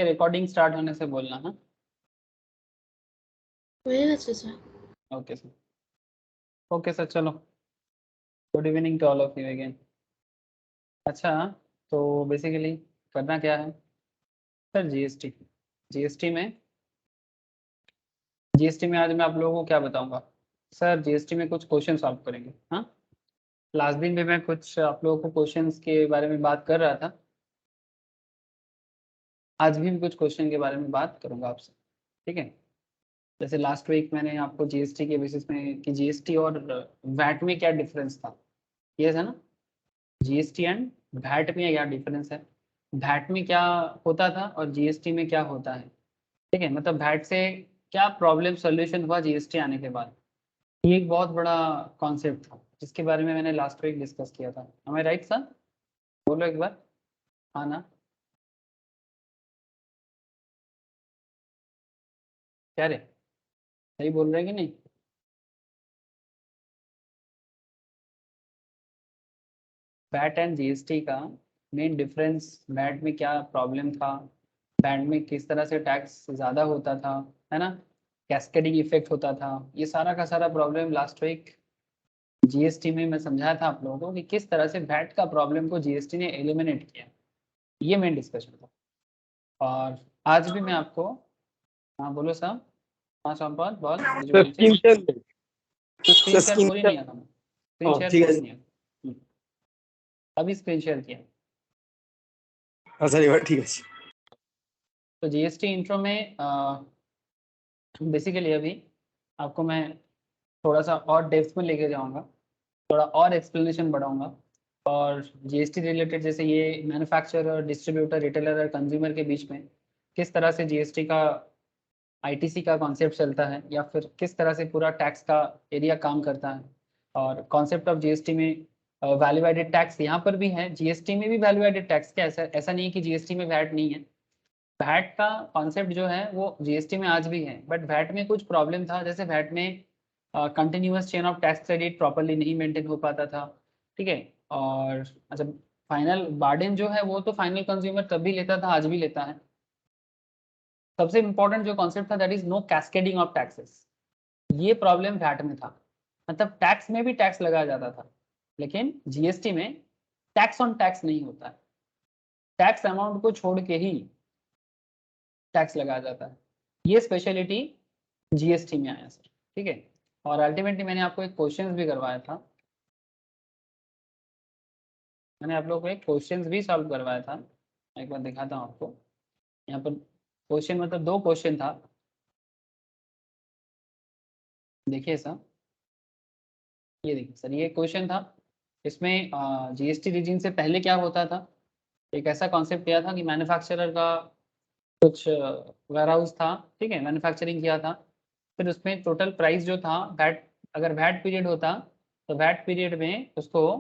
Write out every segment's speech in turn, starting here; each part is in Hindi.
रिकॉर्डिंग स्टार्ट होने से बोलना। हाँ ओके सर। ओके सर, चलो good evening to all of you again. अच्छा, तो बेसिकली करना क्या है सर, जीएसटी में आज मैं आप लोगों को क्या बताऊंगा सर, जीएसटी में कुछ क्वेश्चन सॉल्व करेंगे। हाँ, लास्ट दिन भी मैं कुछ आप लोगों को क्वेश्चंस के बारे में बात कर रहा था, आज भी कुछ क्वेश्चन के बारे में बात करूंगा आपसे, ठीक है। जैसे लास्ट वीक मैंने आपको जीएसटी के बेसिस में कि जीएसटी और वैट में क्या डिफरेंस था, ये था ना, जीएसटी एंड वैट में क्या डिफरेंस है, वैट में क्या होता था और जीएसटी में क्या होता है, ठीक है। मतलब वैट से क्या प्रॉब्लम सॉल्यूशन हुआ जीएसटी आने के बाद, ये एक बहुत बड़ा कॉन्सेप्ट था जिसके बारे में मैंने लास्ट वीक डिस्कस किया था। हमें राइट सर, बोलो एक बार। हाँ ना, क्या रे, सही बोल रहे हैं कि नहीं? वैट एंड जीएसटी का मेन डिफरेंस, वैट में क्या प्रॉब्लम था, वैट में किस तरह से टैक्स ज़्यादा होता था, है ना, कैस्केडिंग इफेक्ट होता था, ये सारा का सारा प्रॉब्लम लास्ट वीक जीएसटी में मैं समझाया था आप लोगों को कि किस तरह से वैट का प्रॉब्लम को जीएसटी ने एलिमिनेट किया, ये मेन डिस्कशन था। और आज भी मैं आपको, हाँ बोलो साहब, हाँ संपाद बोल, जो बोलते हैं तो स्क्रीन शेयर पूरी नहीं आता, स्क्रीन शेयर ठीक है पूरी नहीं आता, अभी स्क्रीन शेयर किया। ठीक है। तो जीएसटी इंट्रो में बेसिकली अभी आपको मैं थोड़ा सा और डेप्थ में लेके जाऊंगा, थोड़ा और एक्सप्लेनेशन बढ़ाऊंगा, और जीएसटी रिलेटेड जैसे ये मैन्युफैक्चरर, डिस्ट्रीब्यूटर, रिटेलर और कंज्यूमर के बीच में किस तरह से जीएसटी का, आईटीसी का कॉन्सेप्ट चलता है, या फिर किस तरह से पूरा टैक्स का एरिया काम करता है, और कॉन्सेप्ट ऑफ जीएसटी में वैल्यू एडेड टैक्स यहाँ पर भी है, जीएसटी में भी वैल्यू एडेड टैक्स, क्या ऐसा ऐसा नहीं है कि जीएसटी में वैट नहीं है। वैट का कॉन्सेप्ट जो है वो जीएसटी में आज भी है, बट वैट में कुछ प्रॉब्लम था, जैसे वैट में continuous chain of tax credit properly नहीं मेंटेन हो पाता था, ठीक है। और अच्छा, फाइनल बार्डन जो है वो तो फाइनल कंज्यूमर तब भी लेता था, आज भी लेता है। सबसे इंपॉर्टेंट जो कॉन्सेप्ट था that is no cascading of taxes, ये प्रॉब्लम वैट में था। मतलब टैक्स में भी टैक्स लगाया जाता था, लेकिन जीएसटी में टैक्स ऑन टैक्स नहीं होता है, टैक्स अमाउंट को छोड़ के ही टैक्स लगाया जाता है, ये स्पेशलिटी जीएसटी में आया सर, ठीक है। और अल्टीमेटली मैंने आपको एक क्वेश्चंस भी करवाया था, मैंने आप लोगों को एक क्वेश्चंस भी सॉल्व करवाया था, एक बार दिखाता हूँ आपको। यहाँ पर क्वेश्चन मतलब 2 क्वेश्चन था, देखिए सर, ये देखिए सर, ये क्वेश्चन था, इसमें जीएसटी रीजन से पहले क्या होता था, एक ऐसा कॉन्सेप्ट किया था कि मैन्युफैक्चरर का कुछ वेयर हाउस था, ठीक है, मैन्युफैक्चरिंग किया था, फिर उसमें टोटल प्राइस जो था वैट, अगर वैट पीरियड होता तो वैट पीरियड में उसको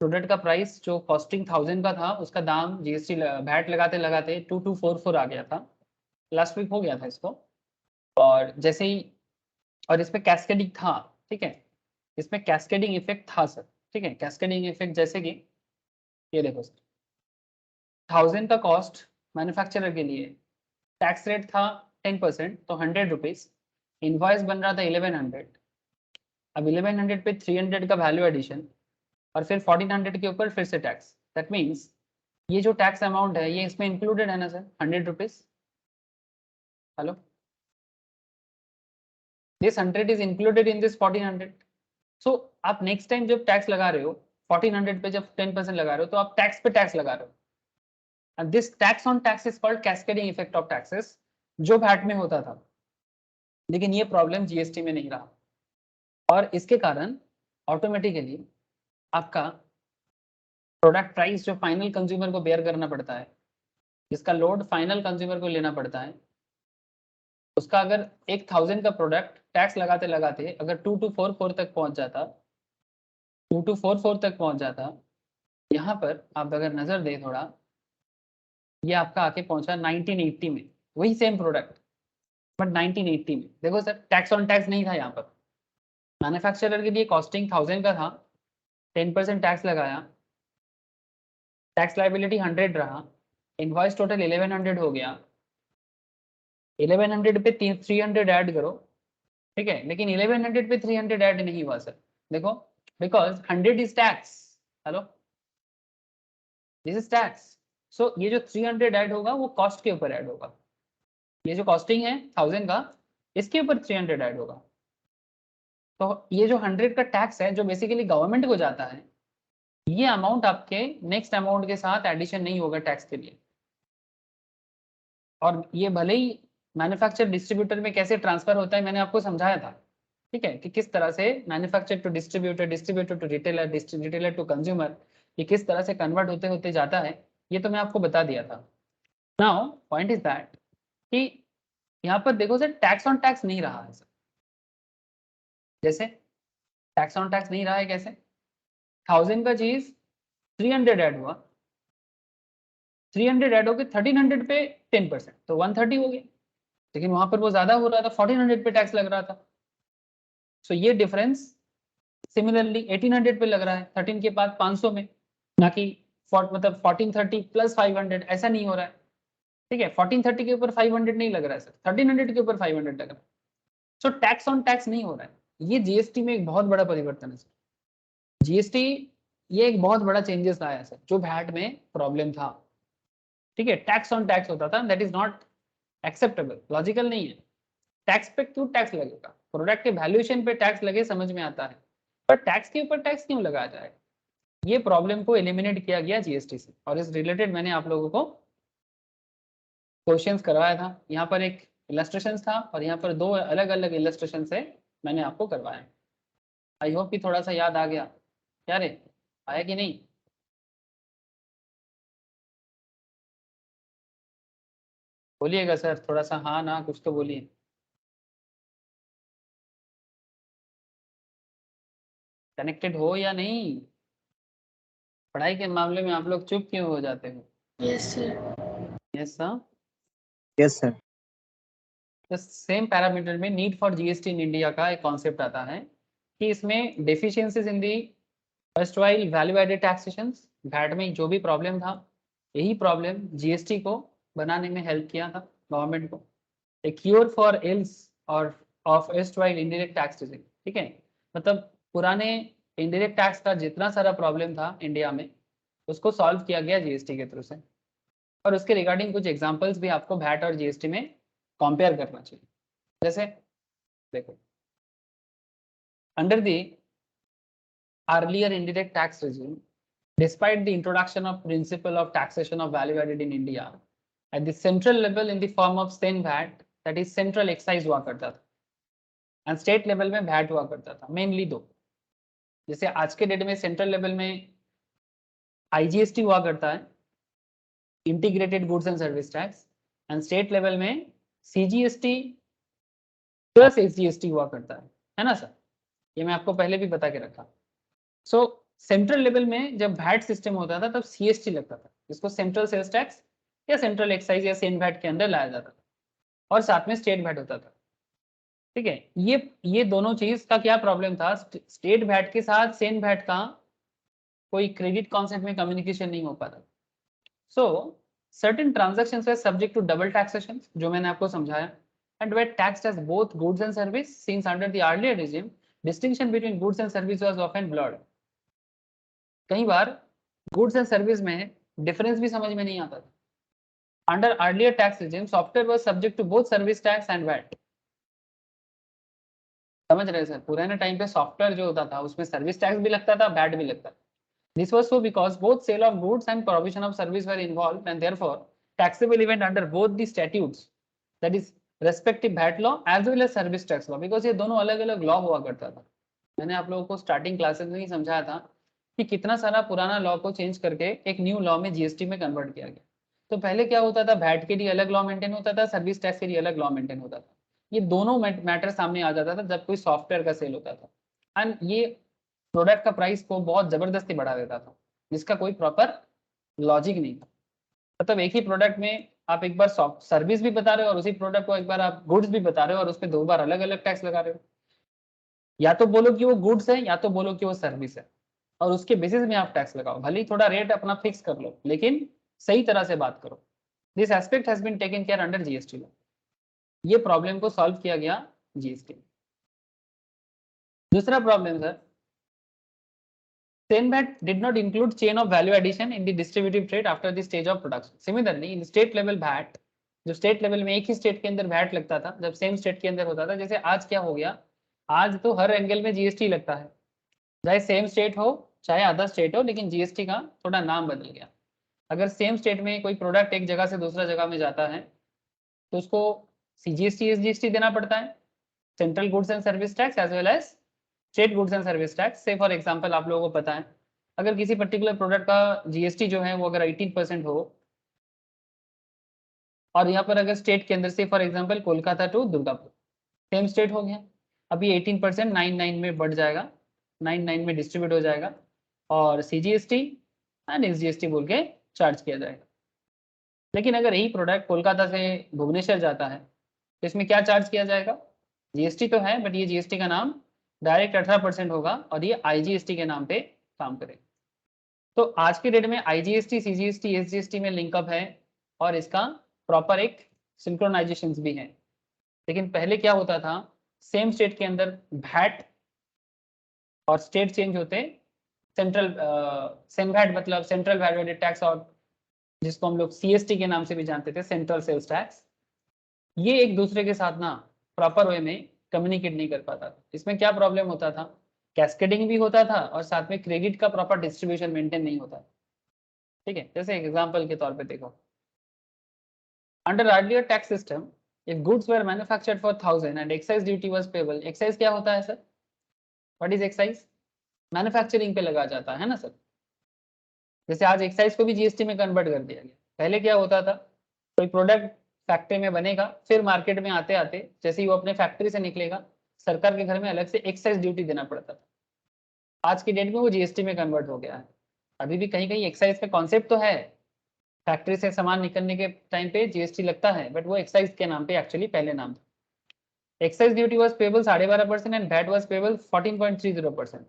प्रोडक्ट का प्राइस जो कॉस्टिंग 1000 का था उसका दाम जीएसटी वैट लगाते लगाते 2244 आ गया था, लास्ट वीक हो गया था इसको। और जैसे ही, और इसमें कैस्केडिंग था, ठीक है, इसमें कैस्केडिंग इफेक्ट था सर, ठीक है, कैस्केडिंग इफेक्ट जैसे कि ये देखो सर, 1000 का कॉस्ट मैन्युफैक्चरर के लिए, टैक्स रेट था 10%, तो 100 रुपीज, इनवॉइस बन रहा था 1100, अब 1100 पे 300 का वैल्यू एडिशन, और फिर 1400 के ऊपर फिर से टैक्स, दैट मीन्स ये जो टैक्स अमाउंट है ये इसमें इंक्लूडेड है ना sir, 100 rupees. Hello, this 100 is included in this 1400। सो आप नेक्स्ट टाइम जब टैक्स लगा रहे हो 1400 पे, जब 10% लगा रहे हो तो आप टैक्स पे टैक्स लगा रहे हो, and this tax on tax is called cascading effect of taxes, जो वैट में होता था, लेकिन ये प्रॉब्लम जीएसटी में नहीं रहा, और इसके कारण ऑटोमेटिकली आपका प्रोडक्ट प्राइस जो फाइनल कंज्यूमर को बेयर करना पड़ता है, जिसका लोड फाइनल कंज्यूमर को लेना पड़ता है, उसका अगर 1000 का प्रोडक्ट टैक्स लगाते लगाते अगर 2244 तक पहुंच जाता, 2244 तक पहुंच जाता, यहाँ पर आप अगर नजर दें थोड़ा, ये आपका आके पहुंचा 1980 में, वही सेम प्रोडक्ट, बट 1980 में देखो सर, टैक्स ऑन टैक्स नहीं था यहाँ पर, मैन्युफैक्चरर के लिए कॉस्टिंग 1000 का था, 10% टैक्स लगाया, टैक्स लाइबिलिटी 100 रहा, इनवॉइस टोटल 1100 हो गया, 1100 पे 300 ऐड करो, ठीक है, लेकिन 1100 पे 300 ऐड नहीं हुआ सर, देखो, because 100 is tax, hello, this is tax. So ये जो 300 ऐड होगा वो कॉस्ट के ऊपर ऐड होगा, ये जो कॉस्टिंग है 1000 का, इसके ऊपर 300 ऐड होगा। तो ये जो 100 का टैक्स है जो बेसिकली गवर्नमेंट को जाता है, ये अमाउंट आपके नेक्स्ट अमाउंट के साथ एडिशन नहीं होगा टैक्स के लिए। और ये भले ही मैन्युफैक्चर डिस्ट्रीब्यूटर में कैसे ट्रांसफर होता है मैंने आपको समझाया था, ठीक है, कि किस तरह से manufacture to distributor, distributor to retailer, retailer to consumer, ये किस तरह से कन्वर्ट होते होते जाता है, ये तो मैं आपको बता दिया था। नाउ पॉइंट इज दैट कि यहाँ पर देखो सर, टैक्स ऑन टैक्स नहीं रहा है सर, जैसे टैक्स ऑन टैक्स नहीं रहा है कैसे, 1000 का चीज 300 ऐड हुआ, 300 ऐड होकर 1300 पे 10%, तो 130 हो गया, लेकिन वहां पर वो ज्यादा हो रहा था, 1400 पे टैक्स लग रहा था। सो ये डिफरेंस सिमिलरली 1800 पे लग रहा है 13 के बाद 500 में, ना कि मतलब 1430 प्लस 500, ऐसा नहीं हो रहा है, ठीक है, 1430 के ऊपर 500 नहीं लग रहा है सर, 1300 के ऊपर 500 लग रहा है। सो टैक्स ऑन टैक्स नहीं हो रहा है, ये जीएसटी में एक बहुत बड़ा परिवर्तन है सर। जीएसटी ये एक बहुत बड़ा चेंजेस लाया सर, जो वैट में प्रॉब्लम था, ठीक है, टैक्स ऑन टैक्स होता था, that is not acceptable, logical नहीं है। टैक्स पे क्यों टैक्स लगेगा, प्रोडक्ट के वैल्यूएशन पे टैक्स लगे समझ में आता है, पर टैक्स के ऊपर टैक्स क्यों लगाया जाए, ये प्रॉब्लम को एलिमिनेट किया गया जीएसटी से। और इस रिलेटेड मैंने आप लोगों को क्वेश्चंस करवाया था, यहाँ पर एक इलस्ट्रेशन था और यहाँ पर 2 अलग अलग इलस्ट्रेशन से मैंने आपको करवाया। आई होप कि थोड़ा सा याद आ गया, क्या रे, आया कि नहीं? बोलिएगा सर, थोड़ा सा हाँ ना कुछ तो बोलिए। कनेक्टेड हो या नहीं? पढ़ाई के मामले में आप लोग चुप क्यों हो जाते हो? Yes sir. Yes sir. Yes sir. तो सेम पैरामीटर में need for GST in India का एक कॉन्सेप्ट आता है कि इसमें deficiencies in the first while value added taxation, VAT में जो भी प्रॉब्लम था, यही प्रॉब्लम जीएसटी को बनाने में हेल्प किया था गवर्नमेंट को। ए क्योर फॉर इल्स और ऑफ एस्ट वाइल इनडायरेक्ट टैक्सेस, ठीक है, मतलब पुराने इनडायरेक्ट टैक्स का जितना सारा प्रॉब्लम था इंडिया में, उसको सॉल्व किया गया जीएसटी के थ्रू से। और उसके रिगार्डिंग कुछ एग्जांपल्स भी आपको वैट और जीएसटी में कंपेयर करना चाहिए। जैसे देखो, under the earlier indirect tax regime, despite the introduction of principle of taxation of value added in India, at the central level in the form of sen VAT, that is central excise हुआ करता था, एंड स्टेट लेवल में VAT हुआ करता था, मेनली 2। जैसे आज के डेट में सेंट्रल लेवल में आईजीएसटी हुआ करता है, integrated goods and service tax, and state level में सीजीएसटी प्लस एसजीएसटी हुआ करता है ना सर, ये मैं आपको पहले भी बता के रखा। सो सेंट्रल लेवल में जब वैट सिस्टम होता था तब सीएसटी लगता था, जिसको सेंट्रल सेल्स टैक्स या सेंट्रल एक्साइज या सेन वैट के अंदर लाया जाता था, और साथ में स्टेट वैट होता था, ठीक है। ये दोनों चीज का क्या प्रॉब्लम था, स्टेट वैट के साथ सेन वैट का कोई क्रेडिट कॉन्सेप्ट में कम्युनिकेशन नहीं हो पाता। So certain transactions were subject to double taxation, जो मैंने आपको समझाया, and were taxed as both goods and service, since under the earlier regime distinction between goods and service was often blurred। कई बार गुड्स एंड सर्विस में डिफरेंस भी समझ में नहीं आता था। Under earlier tax regime software was subject to both service tax and VAT. समझ रहे सर, पुराने टाइम पे सॉफ्टवेयर जो होता था उसमें सर्विस टैक्स भी लगता था, वैट भी लगता था। This was so because both sale of goods and provision of service were involved and therefore taxable event under both the statutes, that is respective VAT law as well as service tax law, because ये दोनों अलग अलग लॉ हुआ करता था। मैंने आप लोगों को स्टार्टिंग क्लासेस में ही समझाया था कि कितना सारा पुराना लॉ को चेंज करके एक न्यू लॉ में जीएसटी में कन्वर्ट किया गया। तो पहले क्या होता था, वैट के लिए अलग लॉ मेंटेन होता था, सर्विस टैक्स के लिए अलग लॉ मेंटेन होता था। ये दोनों मैटर सामने आ जाता था जब कोई सॉफ्टवेयर का सेल होता था, एंड ये प्रोडक्ट का प्राइस को बहुत जबरदस्ती बढ़ा देता था, जिसका कोई प्रॉपर लॉजिक नहीं था। मतलब एक ही प्रोडक्ट में आप एक बार सर्विस भी बता रहे हो और उसी प्रोडक्ट को एक बार आप गुड्स भी बता रहे हो और उस पर 2 बार अलग अलग टैक्स लगा रहे हो। या तो बोलो कि वो गुड्स है या तो बोलो कि वो सर्विस है, और उसके बेसिस में आप टैक्स लगाओ, भले ही थोड़ा रेट अपना फिक्स कर लो, लेकिन सही तरह से बात करो। This aspect has been taken care under GST law. ये प्रॉब्लम को सॉल्व किया गया जीएसटी। दूसरा problem sir, SENVAT did not include chain of value addition in the distributive trade after the stage of production. Similarly, in state level VAT, जो स्टेट लेवल में एक ही स्टेट के अंदर वैट लगता था, जब सेम स्टेट के अंदर होता था, जैसे आज क्या हो गया, आज तो हर एंगल में जीएसटी लगता है, चाहे सेम स्टेट हो चाहे अदर स्टेट हो, लेकिन जीएसटी का थोड़ा नाम बदल गया। अगर सेम स्टेट में कोई प्रोडक्ट एक जगह से दूसरा जगह में जाता है तो उसको सीजीएसटी एसजीएसटी देना पड़ता है, central goods and service tax as well as state goods and service tax. Say for example आप लोगों को पता है, अगर किसी पर्टिकुलर प्रोडक्ट का जीएसटी जो है वो अगर 18% हो, और यहाँ पर अगर स्टेट के अंदर say for example Kolkata to Durgapur same state हो गया, अभी 18% 99 में बढ़ जाएगा, 99 में डिस्ट्रीब्यूट हो जाएगा और सीजीएसटी एंड एसजीएसटी बोल के चार्ज किया जाएगा। लेकिन अगर यही प्रोडक्ट कोलकाता से भुवनेश्वर जाता है तो इसमें क्या चार्ज किया जाएगा, जीएसटी तो है बट ये जीएसटी का नाम डायरेक्ट 18% होगा और ये आईजीएसटी के नाम पे काम करेगा। तो आज के डेट में आईजीएसटी सीजीएसटी एसजीएसटी में लिंकअप है और इसका प्रॉपर एक सिंक्रोनाइजेशन भी है। लेकिन पहले क्या होता था, सेम स्टेट के अंदर वैट और स्टेट चेंज होते, सेंट्रल सेनवैट मतलब सेंट्रल वैल्यू एडेड टैक्स, और जिसको हम लोग सीएसटी के नाम से भी जानते थे, सेंट्रल सेल्स टैक्स, ये एक दूसरे के साथ ना प्रॉपर वे में कम्युनिकेट नहीं कर पाता था। इसमें क्या प्रॉब्लम होता था, कैस्केडिंग भी होता था और साथ में क्रेडिट का प्रॉपर डिस्ट्रीब्यूशन मेंटेन नहीं होता। ठीक है, जैसे एग्जांपल के तौर पे देखो, under earlier tax system if goods were manufactured for 1000 and excise duty was payable. Excise क्या होता है sir, what is excise, manufacturing पे लगा जाता है ना सर। जैसे आज एक्साइज को भी जीएसटी में कन्वर्ट कर दिया गया। पहले क्या होता था, कोई प्रोडक्ट फैक्ट्री में बनेगा, फिर मार्केट में आते आते जैसे ही वो अपने फैक्ट्री से निकलेगा, सरकार के घर में अलग से एक्साइज ड्यूटी देना पड़ता था। आज की डेट में वो जीएसटी में कन्वर्ट हो गया है। अभी भी कहीं कहीं एक्साइज का कॉन्सेप्ट तो है, फैक्ट्री से सामान निकलने के टाइम पे जीएसटी लगता है, बट वो एक्साइज के नाम पे एक्चुअली पहले नाम था। Excise duty was payable 12.5% and VAT was payable 14.30%।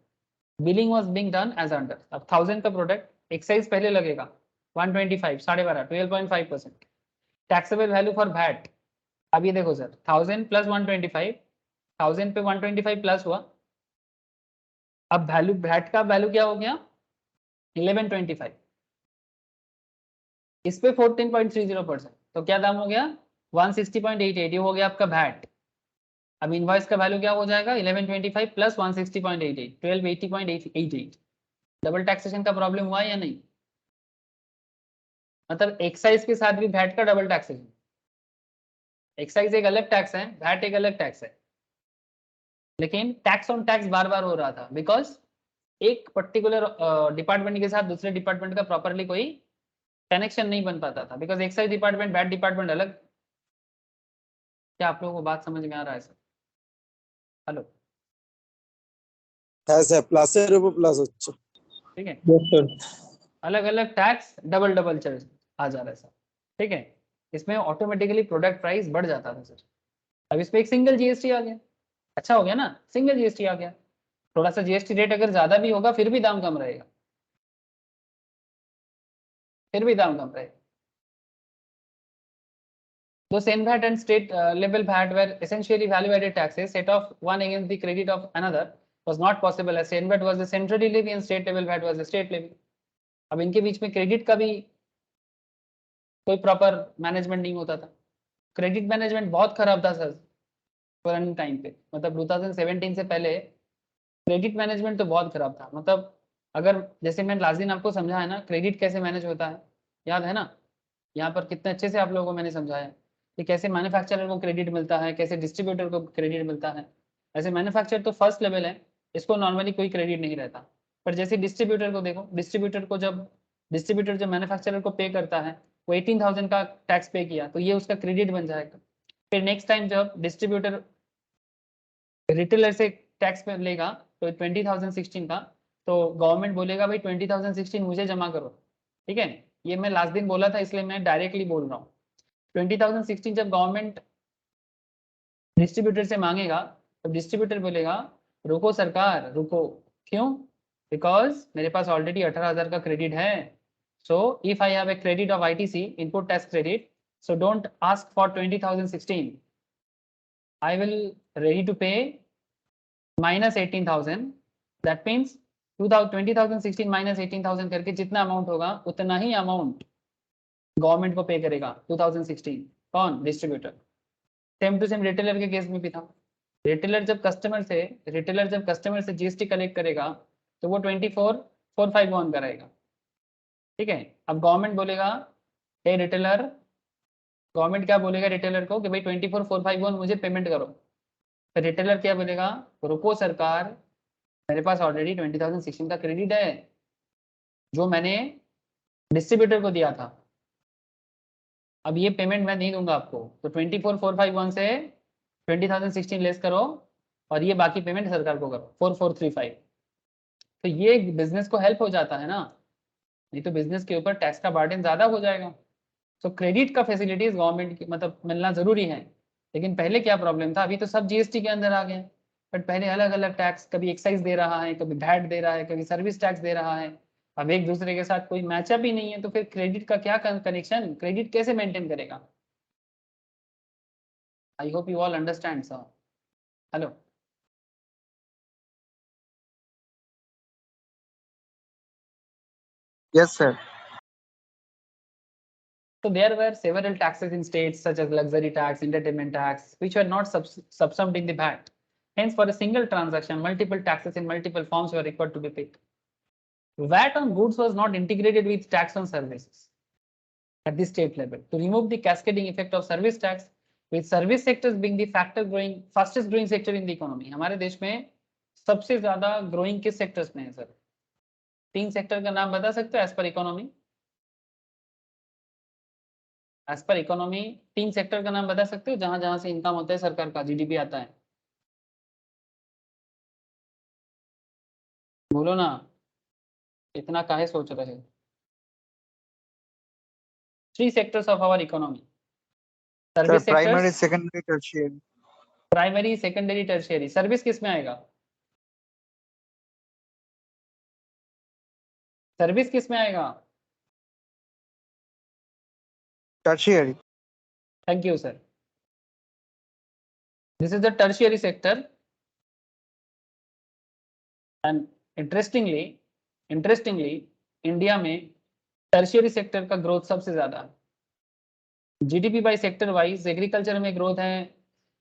Billing was being done as under. अब 1000 का प्रोडक्ट एक्साइज पहले लगेगा 125 12.5 12.5%। टैक्सेबल वैल्यू फॉर वैट, अब ये देखो सर 1000 प्लस 125, 1000 पे 125 प्लस हुआ, अब वैल्यू वैट का वैल्यू क्या हो गया 1125, इस पे 14.30%, तो क्या दाम हो गया 160.88, ये हो गया आपका वैट। अब इनवॉइस का वैल्यू क्या हो जाएगा 1125 प्लस 160.88 1280.88। डबल टैक्सेशन का प्रॉब्लम हुआ या नहीं, मतलब एक्साइज के साथ भी वैट का डबल टैक्सेशन। एक्साइज एक अलग टैक्स है, वैट एक अलग टैक्स है, लेकिन टैक्स ऑन टैक्स बार बार हो रहा था बिकॉज एक पर्टिकुलर डिपार्टमेंट के साथ दूसरे डिपार्टमेंट का प्रॉपरली कोई कनेक्शन नहीं बन पाता था, because excise department VAT department अलग। क्या आप लोगों को बात समझ में आ रहा है सर? हेलो, प्लस अच्छा, ठीक है, अलग अलग टैक्स डबल डबल चार्ज आ जा रहा है सर। ठीक है, इसमें ऑटोमेटिकली प्रोडक्ट प्राइस बढ़ जाता था सर। अब इसमें एक सिंगल जीएसटी आ गया, अच्छा हो गया ना, सिंगल जीएसटी आ गया। थोड़ा सा जीएसटी रेट अगर ज्यादा भी होगा फिर भी दाम कम रहेगा, फिर भी दाम कम रहेगा। तो SENVAT and state level VAT were essentially value-added taxes set off one against the credit of another was not possible as SENVAT was the centrally levy and state level VAT was the state levy. अब इनके बीच में क्रेडिट का भी कोई प्रॉपर मैनेजमेंट नहीं होता था। क्रेडिट मैनेजमेंट बहुत खराब था सर पुराने टाइम पे, मतलब 2017 से पहले क्रेडिट मैनेजमेंट तो बहुत खराब था। मतलब अगर जैसे मैं लास्ट दिन आपको समझाया ना क्रेडिट कैसे मैनेज होता है, याद है ना, यहाँ पर कितने अच्छे से आप लोगों को मैंने समझाया कि कैसे मैन्युफैक्चरर को क्रेडिट मिलता है, कैसे डिस्ट्रीब्यूटर को क्रेडिट मिलता है। ऐसे मैन्युफैक्चर तो फर्स्ट लेवल है, इसको नॉर्मली कोई क्रेडिट नहीं रहता, पर जैसे डिस्ट्रीब्यूटर को देखो, डिस्ट्रीब्यूटर को जब डिस्ट्रीब्यूटर जब मैन्युफैक्चरर को पे करता है, वो 18,000 का टैक्स पे किया तो ये उसका क्रेडिट बन जाएगा। फिर नेक्स्ट टाइम जब डिस्ट्रीब्यूटर रिटेलर से टैक्स पे लेगा तो 20,016 का, तो गवर्नमेंट बोलेगा भाई 20,016 मुझे जमा करो। ठीक है, ये मैं लास्ट दिन बोला था इसलिए मैं डायरेक्टली बोल रहा हूँ। 20,016 जब गवर्नमेंट डिस्ट्रीब्यूटर से मांगेगा तो डिस्ट्रीब्यूटर बोलेगा रुको सरकार रुको, क्यों, बिकॉज मेरे पास ऑलरेडी 18,000 का क्रेडिट है। So if I have a credit of ITC input tax credit, So don't ask for 20,016. I will ready to pay minus 18,000. That means 20,016 minus 18,000 करके जितना अमाउंट होगा उतना ही अमाउंट गवर्नमेंट को पे करेगा 2016। कौन? Distributor. Same to same retailer के केस में भी था। रिटेलर जब कस्टमर से जीएसटी कलेक्ट करेगा तो वो 24,451 कराएगा। ठीक है, अब गवर्नमेंट बोलेगा, हे रिटेलर, गवर्नमेंट क्या बोलेगा रिटेलर को कि भाई 24,451 मुझे पेमेंट करो। तो रिटेलर क्या बोलेगा, रुको सरकार, मेरे पास ऑलरेडी 20,016 का क्रेडिट है जो मैंने डिस्ट्रीब्यूटर को दिया था, अब ये पेमेंट मैं नहीं दूंगा आपको। तो 24,451 से 20,016 लेस करो और ये बाकी पेमेंट सरकार को करो 4,435। तो ये बिजनेस को हेल्प हो जाता है ना, नहीं तो बिजनेस के ऊपर टैक्स का बर्डन ज्यादा हो जाएगा। तो क्रेडिट का फैसिलिटीज गवर्नमेंट की मतलब मिलना जरूरी है। लेकिन पहले क्या प्रॉब्लम था, अभी तो सब जीएसटी के अंदर आ गए, बट पहले अलग अलग टैक्स, कभी एक्साइज दे रहा है, कभी वैट दे रहा है, कभी सर्विस टैक्स दे रहा है, अब एक दूसरे के साथ कोई मैचअप ही नहीं है। तो फिर क्रेडिट का क्या कनेक्शन, क्रेडिट कैसे मेंटेन करेगा? आई hope you all understand sir. Hello, Yes, sir. so there were several taxes in states such as luxury tax, entertainment tax, which were not subsumed in the VAT. Hence, for a single transaction, multiple taxes in multiple forms were required to be paid. VAT on goods was not integrated with tax on services at the state level to remove the cascading effect of service tax, with service sectors being the fastest growing sector in the economy. हमारे देश में सबसे ज्यादा ग्रोइंग किस सेक्टर्स में है सर? 3 सेक्टर का नाम बता सकते हो as per economy? As per economy 3 sector का नाम बता सकते हो जहां जहां से इनकम होता है सरकार का, जीडीपी आता है? बोलो ना, इतना काहे सोच रहे हो? 3 sectors of our economy. Sir, service primary, sectors, secondary, tertiary. Primary, secondary, tertiary. Service किस में आएगा? सर्विस किस में आएगा? Tertiary. Thank you, sir. This is the tertiary sector, and interestingly, India में टर्शियरी सेक्टर का ग्रोथ सबसे ज्यादा। GDP by sector wise agriculture में ग्रोथ है,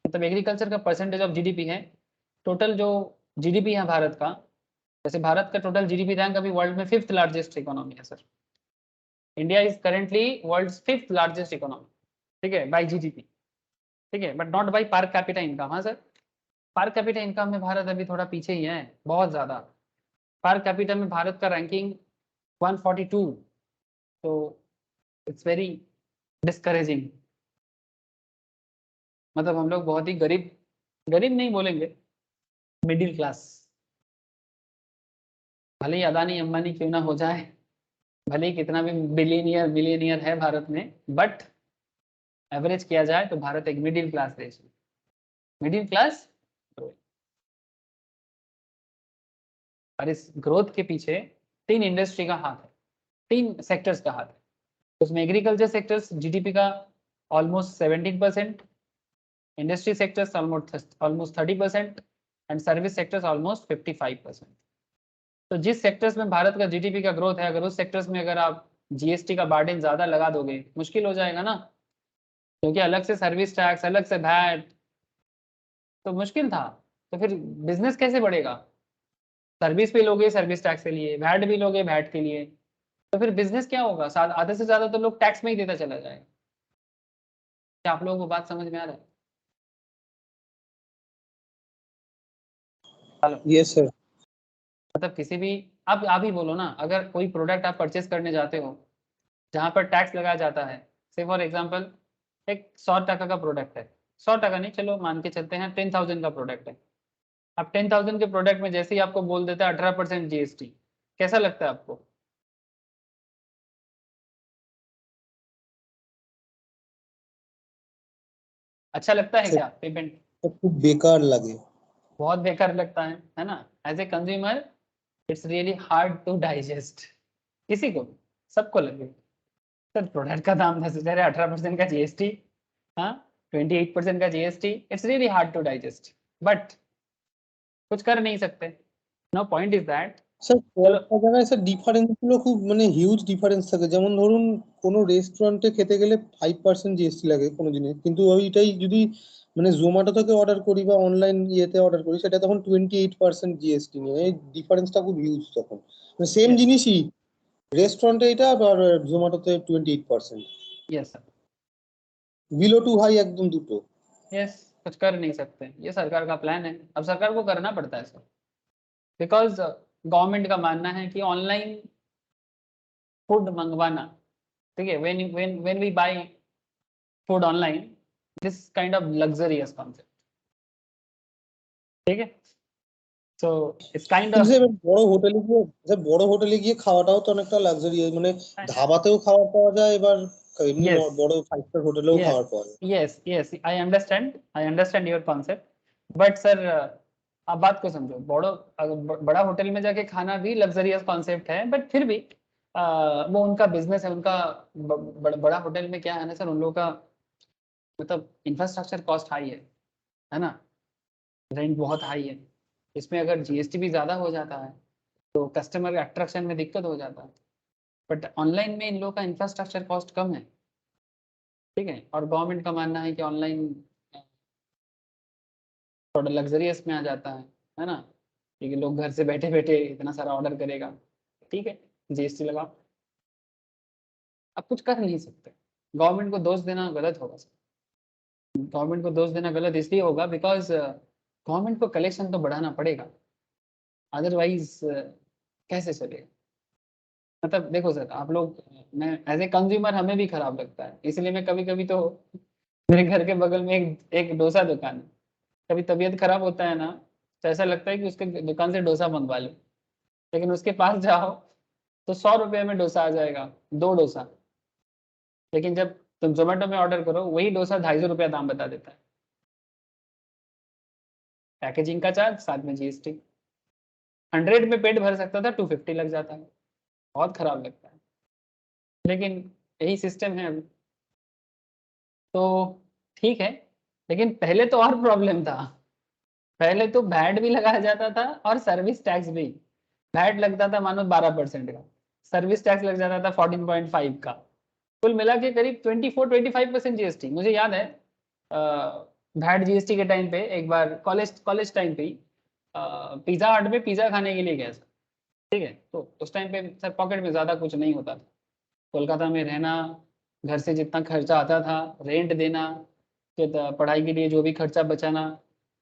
मतलब एग्रीकल्चर का परसेंटेज ऑफ जीडीपी है। टोटल जो जीडीपी है भारत का, जैसे भारत का टोटल जीडीपी रैंक अभी वर्ल्ड में 5th लार्जेस्ट इकोनॉमी है sir. India is currently world's 5th largest economy, ठीक है, बाय जीडीपी, ठीक है, but not by per capita income. हाँ सर, पर कैपिटा इनकम में भारत अभी थोड़ा पीछे ही है, बहुत ज्यादा। पर कैपिटा में भारत का रैंकिंग 142, तो इट्स वेरी डिस्करेजिंग। मतलब हम लोग बहुत ही गरीब, गरीब नहीं बोलेंगे, मिडिल क्लास। भले ही अदानी अंबानी क्यों ना हो जाए, भले ही कितना भी बिलियनियर मिलियनियर है भारत में, बट एवरेज किया जाए तो भारत एक मिडिल क्लास देश है। मिडिल क्लास, और इस ग्रोथ के पीछे 3 इंडस्ट्री का हाथ है, 3 सेक्टर्स का हाथ है। उसमें एग्रीकल्चर सेक्टर्स जीडीपी का almost 17%, industry sectors almost 30% and service sectors almost 55%। तो जिस सेक्टर्स में भारत का जीडीपी का ग्रोथ है, अगर उस सेक्टर्स में अगर आप जीएसटी का बर्डन ज्यादा लगा दोगे, मुश्किल हो जाएगा ना, क्योंकि अलग से सर्विस टैक्स, अलग से वैट, तो मुश्किल था। तो फिर बिजनेस कैसे बढ़ेगा? सर्विस भी लोगे सर्विस टैक्स के लिए, वैट भी लोगे वैट के लिए, तो फिर बिजनेस क्या होगा? आधे से ज्यादा तो लोग टैक्स में ही देता चला जाएगा। क्या आप लोगों को बात समझ में आ रहा है? Hello, yes sir. मतलब किसी भी, आप ही बोलो ना, अगर कोई प्रोडक्ट आप परचेस करने जाते हो जहाँ पर टैक्स लगाया जाता है, से फॉर एग्जांपल एक 100 टका का प्रोडक्ट है, 100 टका नहीं, चलो मान के चलते हैं 10,000 का प्रोडक्ट है। अब 10,000 के प्रोडक्ट में जैसे ही आपको बोल देता है 18% जीएसटी, कैसा लगता है आपको? अच्छा लगता है क्या पेमेंट? खूब बेकार लगे। बहुत बेकार लगता है ना? As a consumer it's really hard to digest, किसी को, सबको लगे। सर प्रोडक्ट का दाम 10,000 है, 18% का जीएसटी, हाँ 28% का GST, it's really hard to digest, but कुछ कर नहीं सकते। No point is that. Sir चलो কয়েকটা জায়গায় স্যার ডিফারেন্স গুলো খুব মানে হিউজ ডিফারেন্স থাকে, যেমন ধরুন কোনো রেস্টুরেন্টে খেতে গেলে 5% জিএসটি লাগে কোনো জিনিস, কিন্তু ওইটাই যদি মানে জোম্যাটো থেকে অর্ডার করি বা অনলাইন ইয়েতে অর্ডার করি সেটা তখন 28% জিএসটি নিয়ে, এই ডিফারেন্সটা খুব হিউজ তখন। সেম यस জিনিসই রেস্টুরেন্টে এটা আর জোম্যাটোতে 28%, yes sir, below to high একদম দুটো। यस कुछ कर नहीं सकते, ये सरकार का प्लान है, अब सरकार को करना पड़ता है सर, बिकॉज गवर्नमेंट का मानना है कि ऑनलाइन फूड मंगवाना, ठीक है, when we buy food online, this kind of luxurious concept, ठीक है, सो इट्स काइंड কিন্তু ऑफ স্যার বড় হোটেলে গিয়ে খাওয়াটাও তো অনেকটা লাক্সারি, মানে ধাবাতেও খাবার পাওয়া যায়, এবার এমনি यस বড় 5 স্টার হোটেলেও यस খাবার पाওয়া যায়। Yes yes I understand your concept, but sir आप बात को समझो, बड़ा होटल में जाके खाना भी लग्जरियस कॉन्सेप्ट है, बट फिर भी वो उनका बिजनेस है, उनका बड़ा होटल में क्या है ना सर, उन लोगों का मतलब इंफ्रास्ट्रक्चर कॉस्ट हाई है ना, रेंट बहुत हाई है, इसमें अगर जीएसटी भी ज़्यादा हो जाता है तो कस्टमर अट्रैक्शन में दिक्कत हो जाता है, बट ऑनलाइन में इन लोगों का इंफ्रास्ट्रक्चर कॉस्ट कम है, ठीक है, और गवर्नमेंट का मानना है कि ऑनलाइन थोड़ा लग्जरियस में आ जाता है ना, क्योंकि लोग घर से बैठे बैठे इतना सारा ऑर्डर करेगा, ठीक है, जीएसटी लगाओ, अब कुछ कर नहीं सकते। गवर्नमेंट को दोष देना गलत होगा सर, गवर्नमेंट को दोष देना गलत इसलिए होगा बिकॉज गवर्नमेंट को कलेक्शन तो बढ़ाना पड़ेगा, अदरवाइज कैसे चलेगा। मतलब देखो सर, आप लोग, मैं एज ए कंज्यूमर हमें भी खराब लगता है, इसलिए मैं कभी कभी तो, मेरे घर के बगल में एक डोसा दुकान है, कभी तबीयत खराब होता है ना, तो ऐसा लगता है कि उसके दुकान से डोसा मंगवा लो, लेकिन उसके पास जाओ तो 100 रुपये में डोसा आ जाएगा, 2 डोसा, लेकिन जब तुम जोमेटो में ऑर्डर करो वही डोसा 250 रुपया दाम बता देता है, पैकेजिंग का चार्ज साथ में जीएसटी, 100 में पेट भर सकता था, 250 लग जाता है, बहुत खराब लगता है, लेकिन यही सिस्टम है अभी, तो ठीक है, लेकिन पहले तो और प्रॉब्लम था, पहले तो वैट भी लगाया जाता था और सर्विस टैक्स भी, वैट लगता था मानो 12% का, सर्विस टैक्स लग जाता था 14.5 का, कुल मिला के करीब 24-25% जीएसटी। मुझे याद है वैट जीएसटी के टाइम पे एक बार कॉलेज टाइम पे ही पिज़्ज़ा हट में पिज़्ज़ा खाने के लिए गया सर, ठीक है, तो उस टाइम पे सर पॉकेट में ज़्यादा कुछ नहीं होता था, कोलकाता में रहना, घर से जितना खर्चा आता था, रेंट देना, फिर पढ़ाई के लिए जो भी खर्चा बचाना,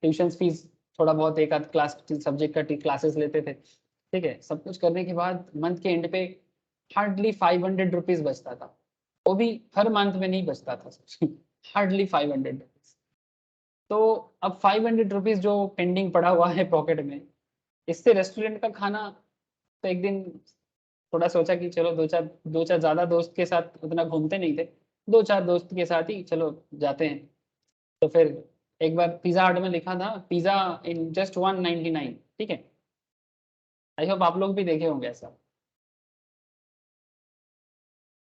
ट्यूशन फीस, थोड़ा बहुत एक आध क्लास सब्जेक्ट का क्लासेस लेते थे, ठीक है, सब कुछ करने के बाद मंथ के एंड पे हार्डली 500 रुपीज़ बचता था, वो भी हर मंथ में नहीं बचता था हार्डली 500 रुपीज़, तो अब 500 रुपीज़ जो पेंडिंग पड़ा हुआ है पॉकेट में, इससे रेस्टोरेंट का खाना, तो एक दिन थोड़ा सोचा कि चलो दो चार ज़्यादा दोस्त के साथ उतना घूमते नहीं थे, 2-4 दोस्त के साथ ही चलो जाते हैं, तो फिर एक बार पिज़्ज़ा हट में लिखा था पिज़्ज़ा इन जस्ट 199, ठीक है, आई होप आप लोग भी देखे होंगे ऐसा,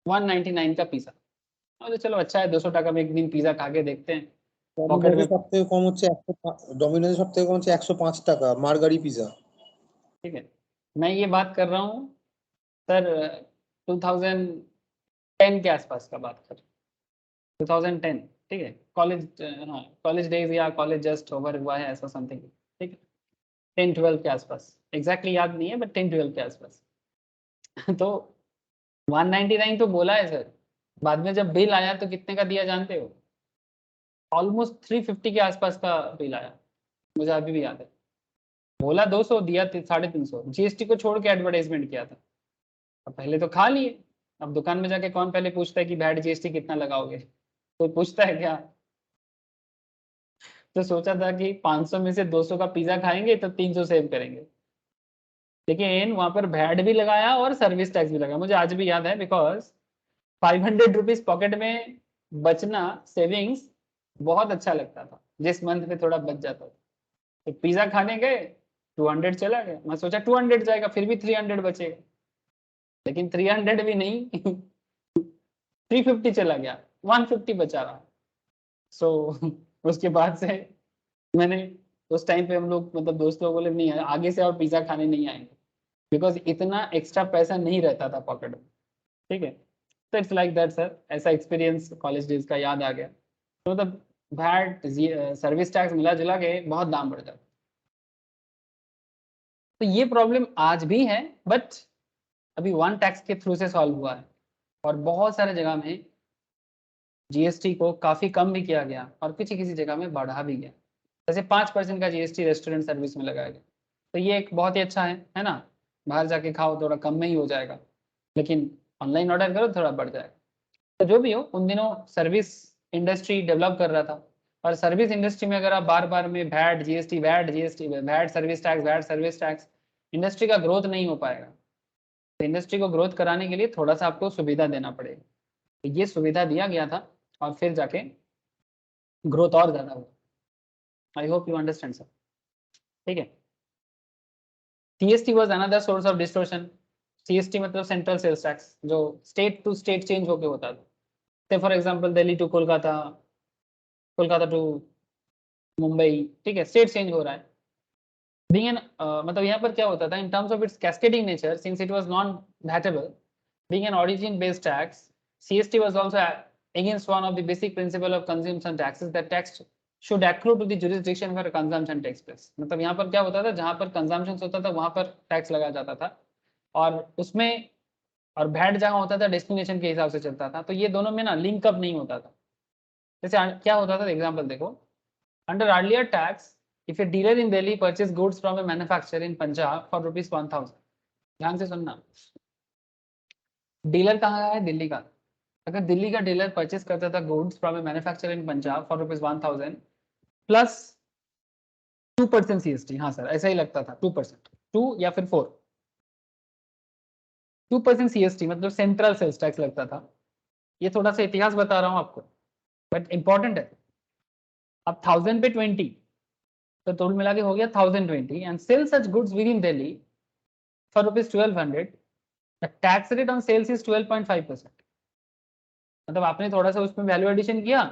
199 का पिज़्ज़ा, तो चलो अच्छा है, 200 টাকা में एक दिन पिज़्ज़ा खा के देखते हैं, पॉकेट ডমিনোজে में, সব থেকে কম হচ্ছে 100, ডমিনোজে সব থেকে কম হচ্ছে 105 টাকা মার্গারি পিজা। ठीक है, मैं ये बात कर रहा हूँ सर 2010 के आसपास का बात कर, 2010, ठीक है, कॉलेज, हाँ कॉलेज डेज या कॉलेज जस्ट ओवर हुआ है ऐसा समथिंग, ठीक है, 10-12 के आसपास, एग्जैक्टली याद नहीं है बट 10-12 के आसपास तो 199 तो बोला है सर, बाद में जब बिल आया तो कितने का दिया जानते हो, ऑलमोस्ट 350 के आसपास का बिल आया, मुझे अभी भी याद है, बोला 200 दिया 350, जीएसटी को छोड़ के एडवर्टाइजमेंट किया था, अब पहले तो खा लिए, अब दुकान में जाके कौन पहले पूछता है कि वैट जीएसटी कितना लगाओगे, कोई पूछता है क्या, तो सोचा था कि 500 में से 200 का पिज्जा खाएंगे तो 300 सेव करेंगे, लेकिन वहां पर वैट भी लगाया और सर्विस टैक्स भी लगाया, मुझे आज भी याद है, बिकॉज 500 रुपीज पॉकेट में बचना, सेविंग्स बहुत अच्छा लगता था, जिस मंथ में थोड़ा बच जाता था, तो पिज्जा खाने गए 200 चला गया, मैं सोचा 200 जाएगा फिर भी 300 बचेगा, लेकिन 300 भी नहीं 350 चला गया, 150 बचा रहा। सो उसके बाद से मैंने उस टाइम पे हम लोग मतलब दोस्त लोग बोले नहीं आगे से और पिज्जा खाने नहीं आएंगे, बिकॉज इतना एक्स्ट्रा पैसा नहीं रहता था पॉकेट में। ठीक है, तो इट्स लाइक दैट सर, ऐसा एक्सपीरियंस कॉलेज डेज का याद आ गया। तो मतलब वैट सर्विस टैक्स मिला जुला के बहुत दाम बढ़ जाता। तो ये प्रॉब्लम आज भी है, बट अभी वन टैक्स के थ्रू से सॉल्व हुआ है, और बहुत सारे जगह में जीएसटी को काफी कम भी किया गया और किसी किसी जगह में बढ़ा भी गया। जैसे 5% का जीएसटी रेस्टोरेंट सर्विस में लगाया गया, तो ये एक बहुत ही अच्छा है ना। बाहर जाके खाओ थोड़ा कम में ही हो जाएगा, लेकिन ऑनलाइन ऑर्डर करो थोड़ा बढ़ जाएगा। तो जो भी हो, उन दिनों सर्विस इंडस्ट्री डेवलप कर रहा था, और सर्विस इंडस्ट्री में अगर आप बार बार में VAT GST VAT service tax, industry का ग्रोथ नहीं हो पाएगा। तो इंडस्ट्री को ग्रोथ कराने के लिए थोड़ा सा आपको सुविधा देना पड़ेगा, तो ये सुविधा दिया गया था और फिर जाके ग्रोथ और ज़्यादा हुआ। I hope you understand sir. ठीक है, CST was another source of distortion. CST मतलब सेंट्रल सेल्स टैक्स, जो स्टेट टू स्टेट चेंज होके होता था। Say for example Delhi to Kolkata, Kolkata to Mumbai, ठीक है, स्टेट चेंज हो रहा है। बीइंग एन मतलब यहाँ पर क्या होता था, in terms of its cascading nature, since it was non vatable, being an origin based tax, CST was also against one of the basic principle of consumption taxes, that tax should accrue to the jurisdiction where consumption takes place। मतलब यहाँ पर क्या होता था, जहाँ पर कंजम्पशन होता था वहां पर टैक्स लगाया जाता था, और उसमें और वैट जहाँ होता था डेस्टिनेशन के हिसाब से चलता था। तो ये दोनों में ना लिंक अप नहीं होता था। जैसे क्या होता था, एग्जाम्पल देखो, under earlier tax, if a dealer in Delhi purchase goods from A manufacturer in Punjab for ₹1000, ध्यान से सुनना, डीलर कहाँ का है, दिल्ली का। अगर दिल्ली का डीलर परचेस करता था goods from A manufacturer in Punjab for ₹1000 plus 2% CST, हाँ सर ऐसा ही लगता था, 2%, 2 या फिर 4, 2% सीएसटी मतलब सेंट्रल सेल्स टैक्स लगता था। ये थोड़ा सा इतिहास बता रहा हूँ आपको, बट इंपॉर्टेंट है। अब 1000 पे 20, तो टोटल मिला के हो गया 1020, and sell such goods within Delhi for ₹1200, the tax rate on sales is 12.5%। मतलब आपने थोड़ा सा उसमें वैल्यू एडिशन किया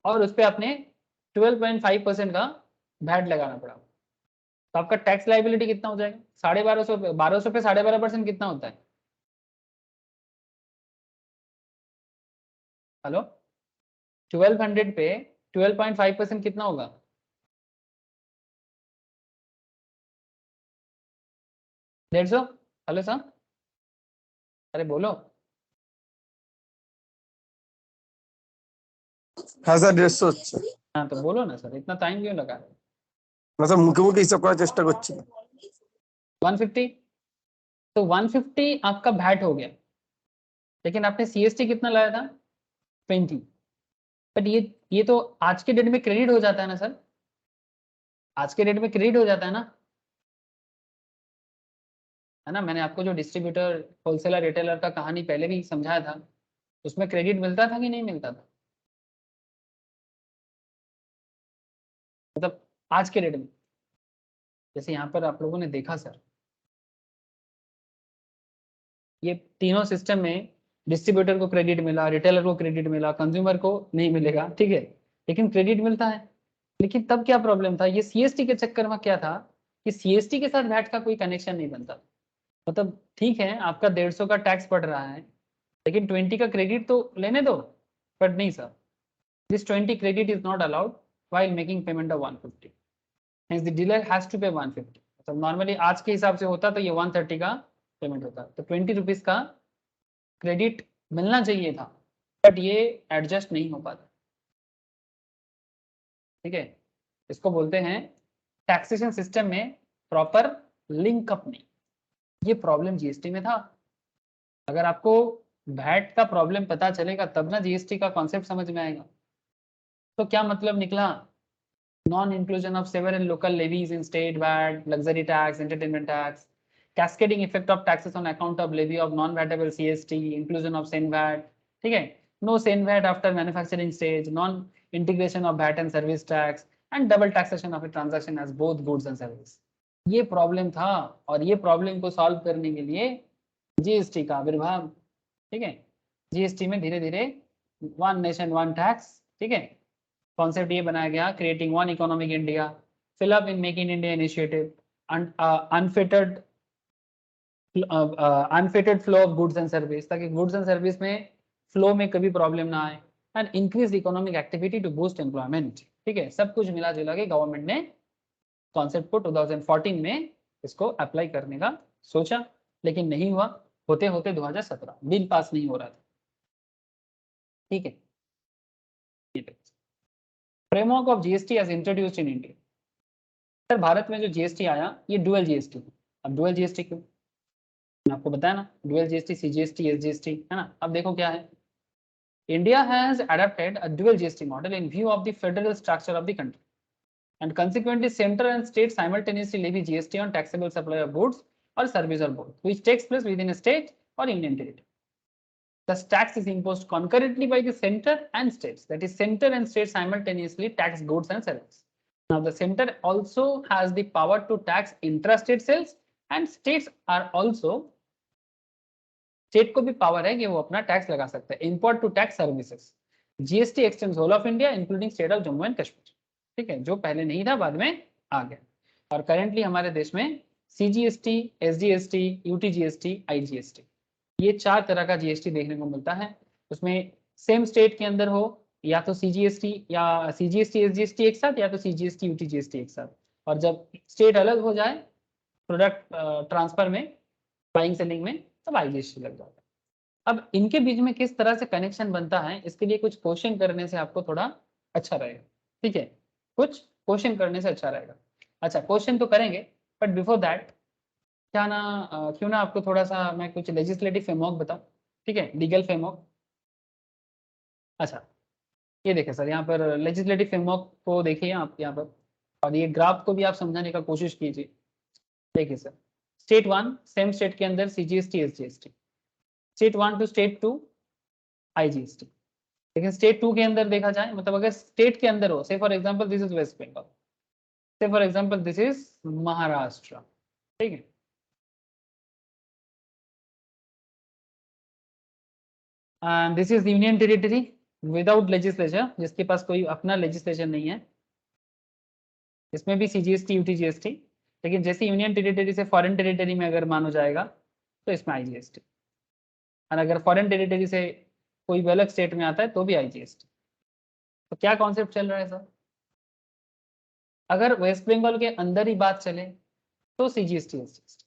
और उस पर आपने 12.5% का वैट लगाना पड़ा, तो आपका टैक्स लाइबिलिटी कितना हो जाएगा, 1250, 1200 पे 12.5% कितना होता है, हेलो, 1200 पे 12.5% कितना होगा, ₹150। हेलो सर, अरे बोलो। হ্যাঁ স্যার 150 হচ্ছে। हाँ तो बोलो ना सर, इतना टाइम क्यों लगा। না স্যার মুখে মুখে হিসাব করার চেষ্টা করছি। 150, तो 150 आपका वैट हो गया, लेकिन आपने सीएसटी कितना लाया था, 20। बट ये तो आज के डेट में क्रेडिट हो जाता है ना सर, आज के डेट में क्रेडिट हो जाता है ना, है ना। मैंने आपको जो डिस्ट्रीब्यूटर होलसेलर रिटेलर का कहानी पहले भी समझाया था, उसमें क्रेडिट मिलता था कि नहीं मिलता था, मतलब आज के डेट में। जैसे यहाँ पर आप लोगों ने देखा सर, ये तीनों सिस्टम में डिस्ट्रीब्यूटर को क्रेडिट मिला, रिटेलर को क्रेडिट मिला, कंज्यूमर को नहीं मिलेगा, ठीक है, लेकिन क्रेडिट मिलता है। लेकिन तब क्या प्रॉब्लम था, ये सीएसटी के चक्कर में क्या था कि सीएसटी के साथ वैट का कोई कनेक्शन नहीं बनता। मतलब ठीक है आपका 150 का टैक्स पड़ रहा है, लेकिन 20 का क्रेडिट तो लेने दो, बट नहीं sir, this 20 credit is not allowed while making payment of 150, hence the dealer has to pay 150। मतलब नॉर्मली आज के हिसाब से होता तो ये 130 का पेमेंट होता, तो 20 रुपीज का क्रेडिट मिलना चाहिए था, बट ये एडजस्ट नहीं हो पाता। ठीक है, इसको बोलते हैं टैक्सेशन सिस्टम में प्रॉपर लिंकअप नहीं। ये प्रॉब्लम जीएसटी में था। अगर आपको वैट का प्रॉब्लम पता चलेगा तब ना जीएसटी का कॉन्सेप्ट समझ में आएगा। तो क्या मतलब निकला, non inclusion of several local levies in state VAT, luxury tax, entertainment tax, cascading effect of taxes on account of levy of non-vatable CST, inclusion of SENVAT, ठीक है, no SENVAT after manufacturing stage, non-integration of VAT and service tax, and double taxation of a transaction as both goods and service। ये प्रॉब्लम था, और ये प्रॉब्लम को सॉल्व करने के लिए जीएसटी का आविर्भाव। ठीक है, जीएसटी में धीरे धीरे वन नेशन वन टैक्स, ठीक है, कॉन्सेप्ट ये बनाया गया, creating one economic India, fill up in make in India initiative, unfettered flow of goods and service, ताकि गुड्स एंड सर्विस में फ्लो में कभी प्रॉब्लम ना आए, and increase economic activity to boost employment, ठीक है। सब कुछ मिला जुला के गवर्नमेंट ने कॉन्सेप्ट को 2014 में इसको अप्लाई करने का सोचा, लेकिन नहीं हुआ, होते होते 2017 बिल पास नहीं हो रहा था, ठीक है। Framework of GST as introduced in India. Sir Bharat में जो जीएसटी आया ये डुअल जीएसटी। अब डुअल जीएसटी क्यों, मैं आपको बताया ना, डुअल जीएसटी, सीजीएसटी, एसजीएसटी, है ना। अब देखो क्या है, India has adopted a dual GST model in view of the federal structure of the country, and consequently center and state simultaneously levy GST on taxable supply of goods or service or both, which takes place within a state or union territory. Thus tax is imposed concurrently by the center and states, that is center and state simultaneously tax goods and services. Now the center also has the power to tax intrastate sales, and states are also, state को भी पावर है कि वो अपना टैक्स लगा सकता है, import to tax services. GST extends whole of India including state of Jammu and Kashmir, ठीक है, जो पहले नहीं था बाद में आ गया। और करेंटली हमारे देश में सीजीएसटी, एसजीएसटी, यूटीजीएसटी, आईजीएसटी, ये 4 तरह का जीएसटी देखने को मिलता है। उसमें सेम स्टेट के अंदर हो या तो सीजीएसटी या सीजीएसटी एसजीएसटी एक साथ, या तो सीजीएसटी यूटीजीएसटी एक साथ, और जब स्टेट अलग हो जाए प्रोडक्ट ट्रांसफर में, बाइंग सेलिंग में, तब आईजीएसटी लग जाता है। अब इनके बीच में किस तरह से कनेक्शन बनता है, इसके लिए कुछ क्वेश्चन करने से आपको थोड़ा अच्छा रहेगा, ठीक है, कुछ क्वेश्चन करने से अच्छा रहेगा। अच्छा क्वेश्चन तो करेंगे, बट बिफोर दैट क्यों ना आपको थोड़ा सा मैं कुछ लेजिस्लेटिव फ्रेमवर्क बताऊं, ठीक है, लीगल फ्रेमवर्क। अच्छा ये देखिए सर, यहाँ पर लेजिस्लेटिव फ्रेमवर्क को देखिए आप यहाँ पर, और ये ग्राफ को भी आप समझाने का कोशिश कीजिए। देखिए सर, स्टेट 1 सेम स्टेट के अंदर CGST SGST, state 1 to state 2 IGST, लेकिन स्टेट 2 के अंदर देखा जाए, मतलब अगर स्टेट के अंदर हो, say for example this is West Bengal, say for example this is Maharashtra, ठीक है, and this is union territory without legislature, जिसके पास कोई अपना लेजिस्लेशन नहीं है, इसमें भी सीजीएसटी यूटीजीएसटी, लेकिन जैसे यूनियन टेरिटरी से फॉरेन टेरिटरी में अगर मानो जाएगा तो इसमें आईजीएसटी, और अगर फॉरेन टेरिटरी से कोई भी अलग स्टेट में आता है तो भी आईजीएसटी। तो क्या कॉन्सेप्ट चल रहा है सर, अगर वेस्ट बंगाल के अंदर ही बात चले तो सीजीएसटी एसजीएसटी,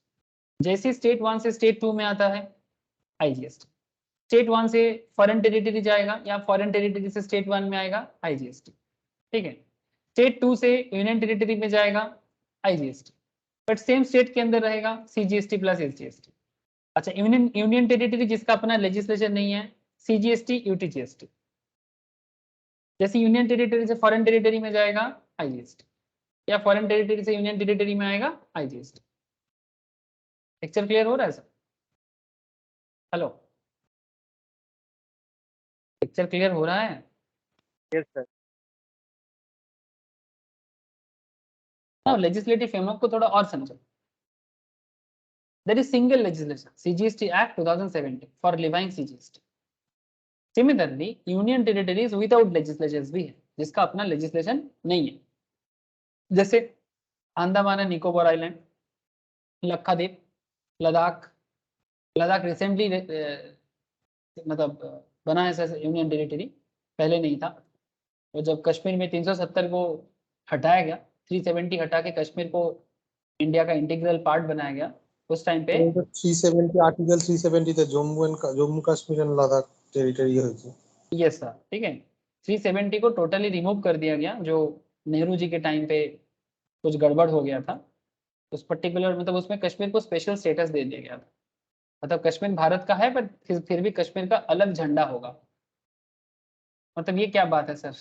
जैसे स्टेट 1 से स्टेट 2 में आता है आईजीएसटी, स्टेट 1 से फॉरेन टेरिटरी जाएगा या फॉरेन टेरिटरी से स्टेट 1 में आएगा आईजीएसटी, ठीक है, स्टेट 2 से यूनियन टेरिटरी में जाएगा आईजीएसटी, बट सेम स्टेट के अंदर रहेगा सीजीएसटी प्लस एसजीएसटी। अच्छा यूनियन टेरिटरी जिसका अपना लेजिस्लेशन नहीं है, सीजीएसटी यूटीजीएसटी, जैसे यूनियन टेरिटरी से फॉरेन टेरिटरी में जाएगा आईजीएसटी, या फॉरेन टेरिटरी से यूनियन टेरिटरी में आएगा आईजीएसटी। पिक्चर क्लियर हो रहा है सर, हेलो, पिक्चर क्लियर हो रहा है? Yes sir. now legislative framework को थोड़ा और समझो। There is single legislation, CGST Act 2017 for levying CGST. Similarly, union territories without legislations भी है, जिसका अपना legislation नहीं है, जैसे Andaman and Nicobar island, Lakshadweep, Ladakh. Ladakh recently मतलब बना है यूनियन टेरिटरी, पहले नहीं था। और जब कश्मीर में 370 को हटाया गया, 370 हटा के कश्मीर को इंडिया का इंटीग्रल पार्ट बनाया गया, उस टाइम पे 370 आर्टिकल 370 তে জম্মু কাশ্মীর এন্ড লাদাখ টেরিটরি হয়েছে। यस सर, ठीक है, 370 को टोटली रिमूव कर दिया गया, जो नेहरू जी के टाइम पे कुछ गड़बड़ हो गया था उस पर्टिकुलर, मतलब उसमें कश्मीर को स्पेशल स्टेटस दे दिया गया था। मतलब कश्मीर भारत का है, पर फिर भी कश्मीर का अलग झंडा होगा। मतलब ये क्या बात है सर,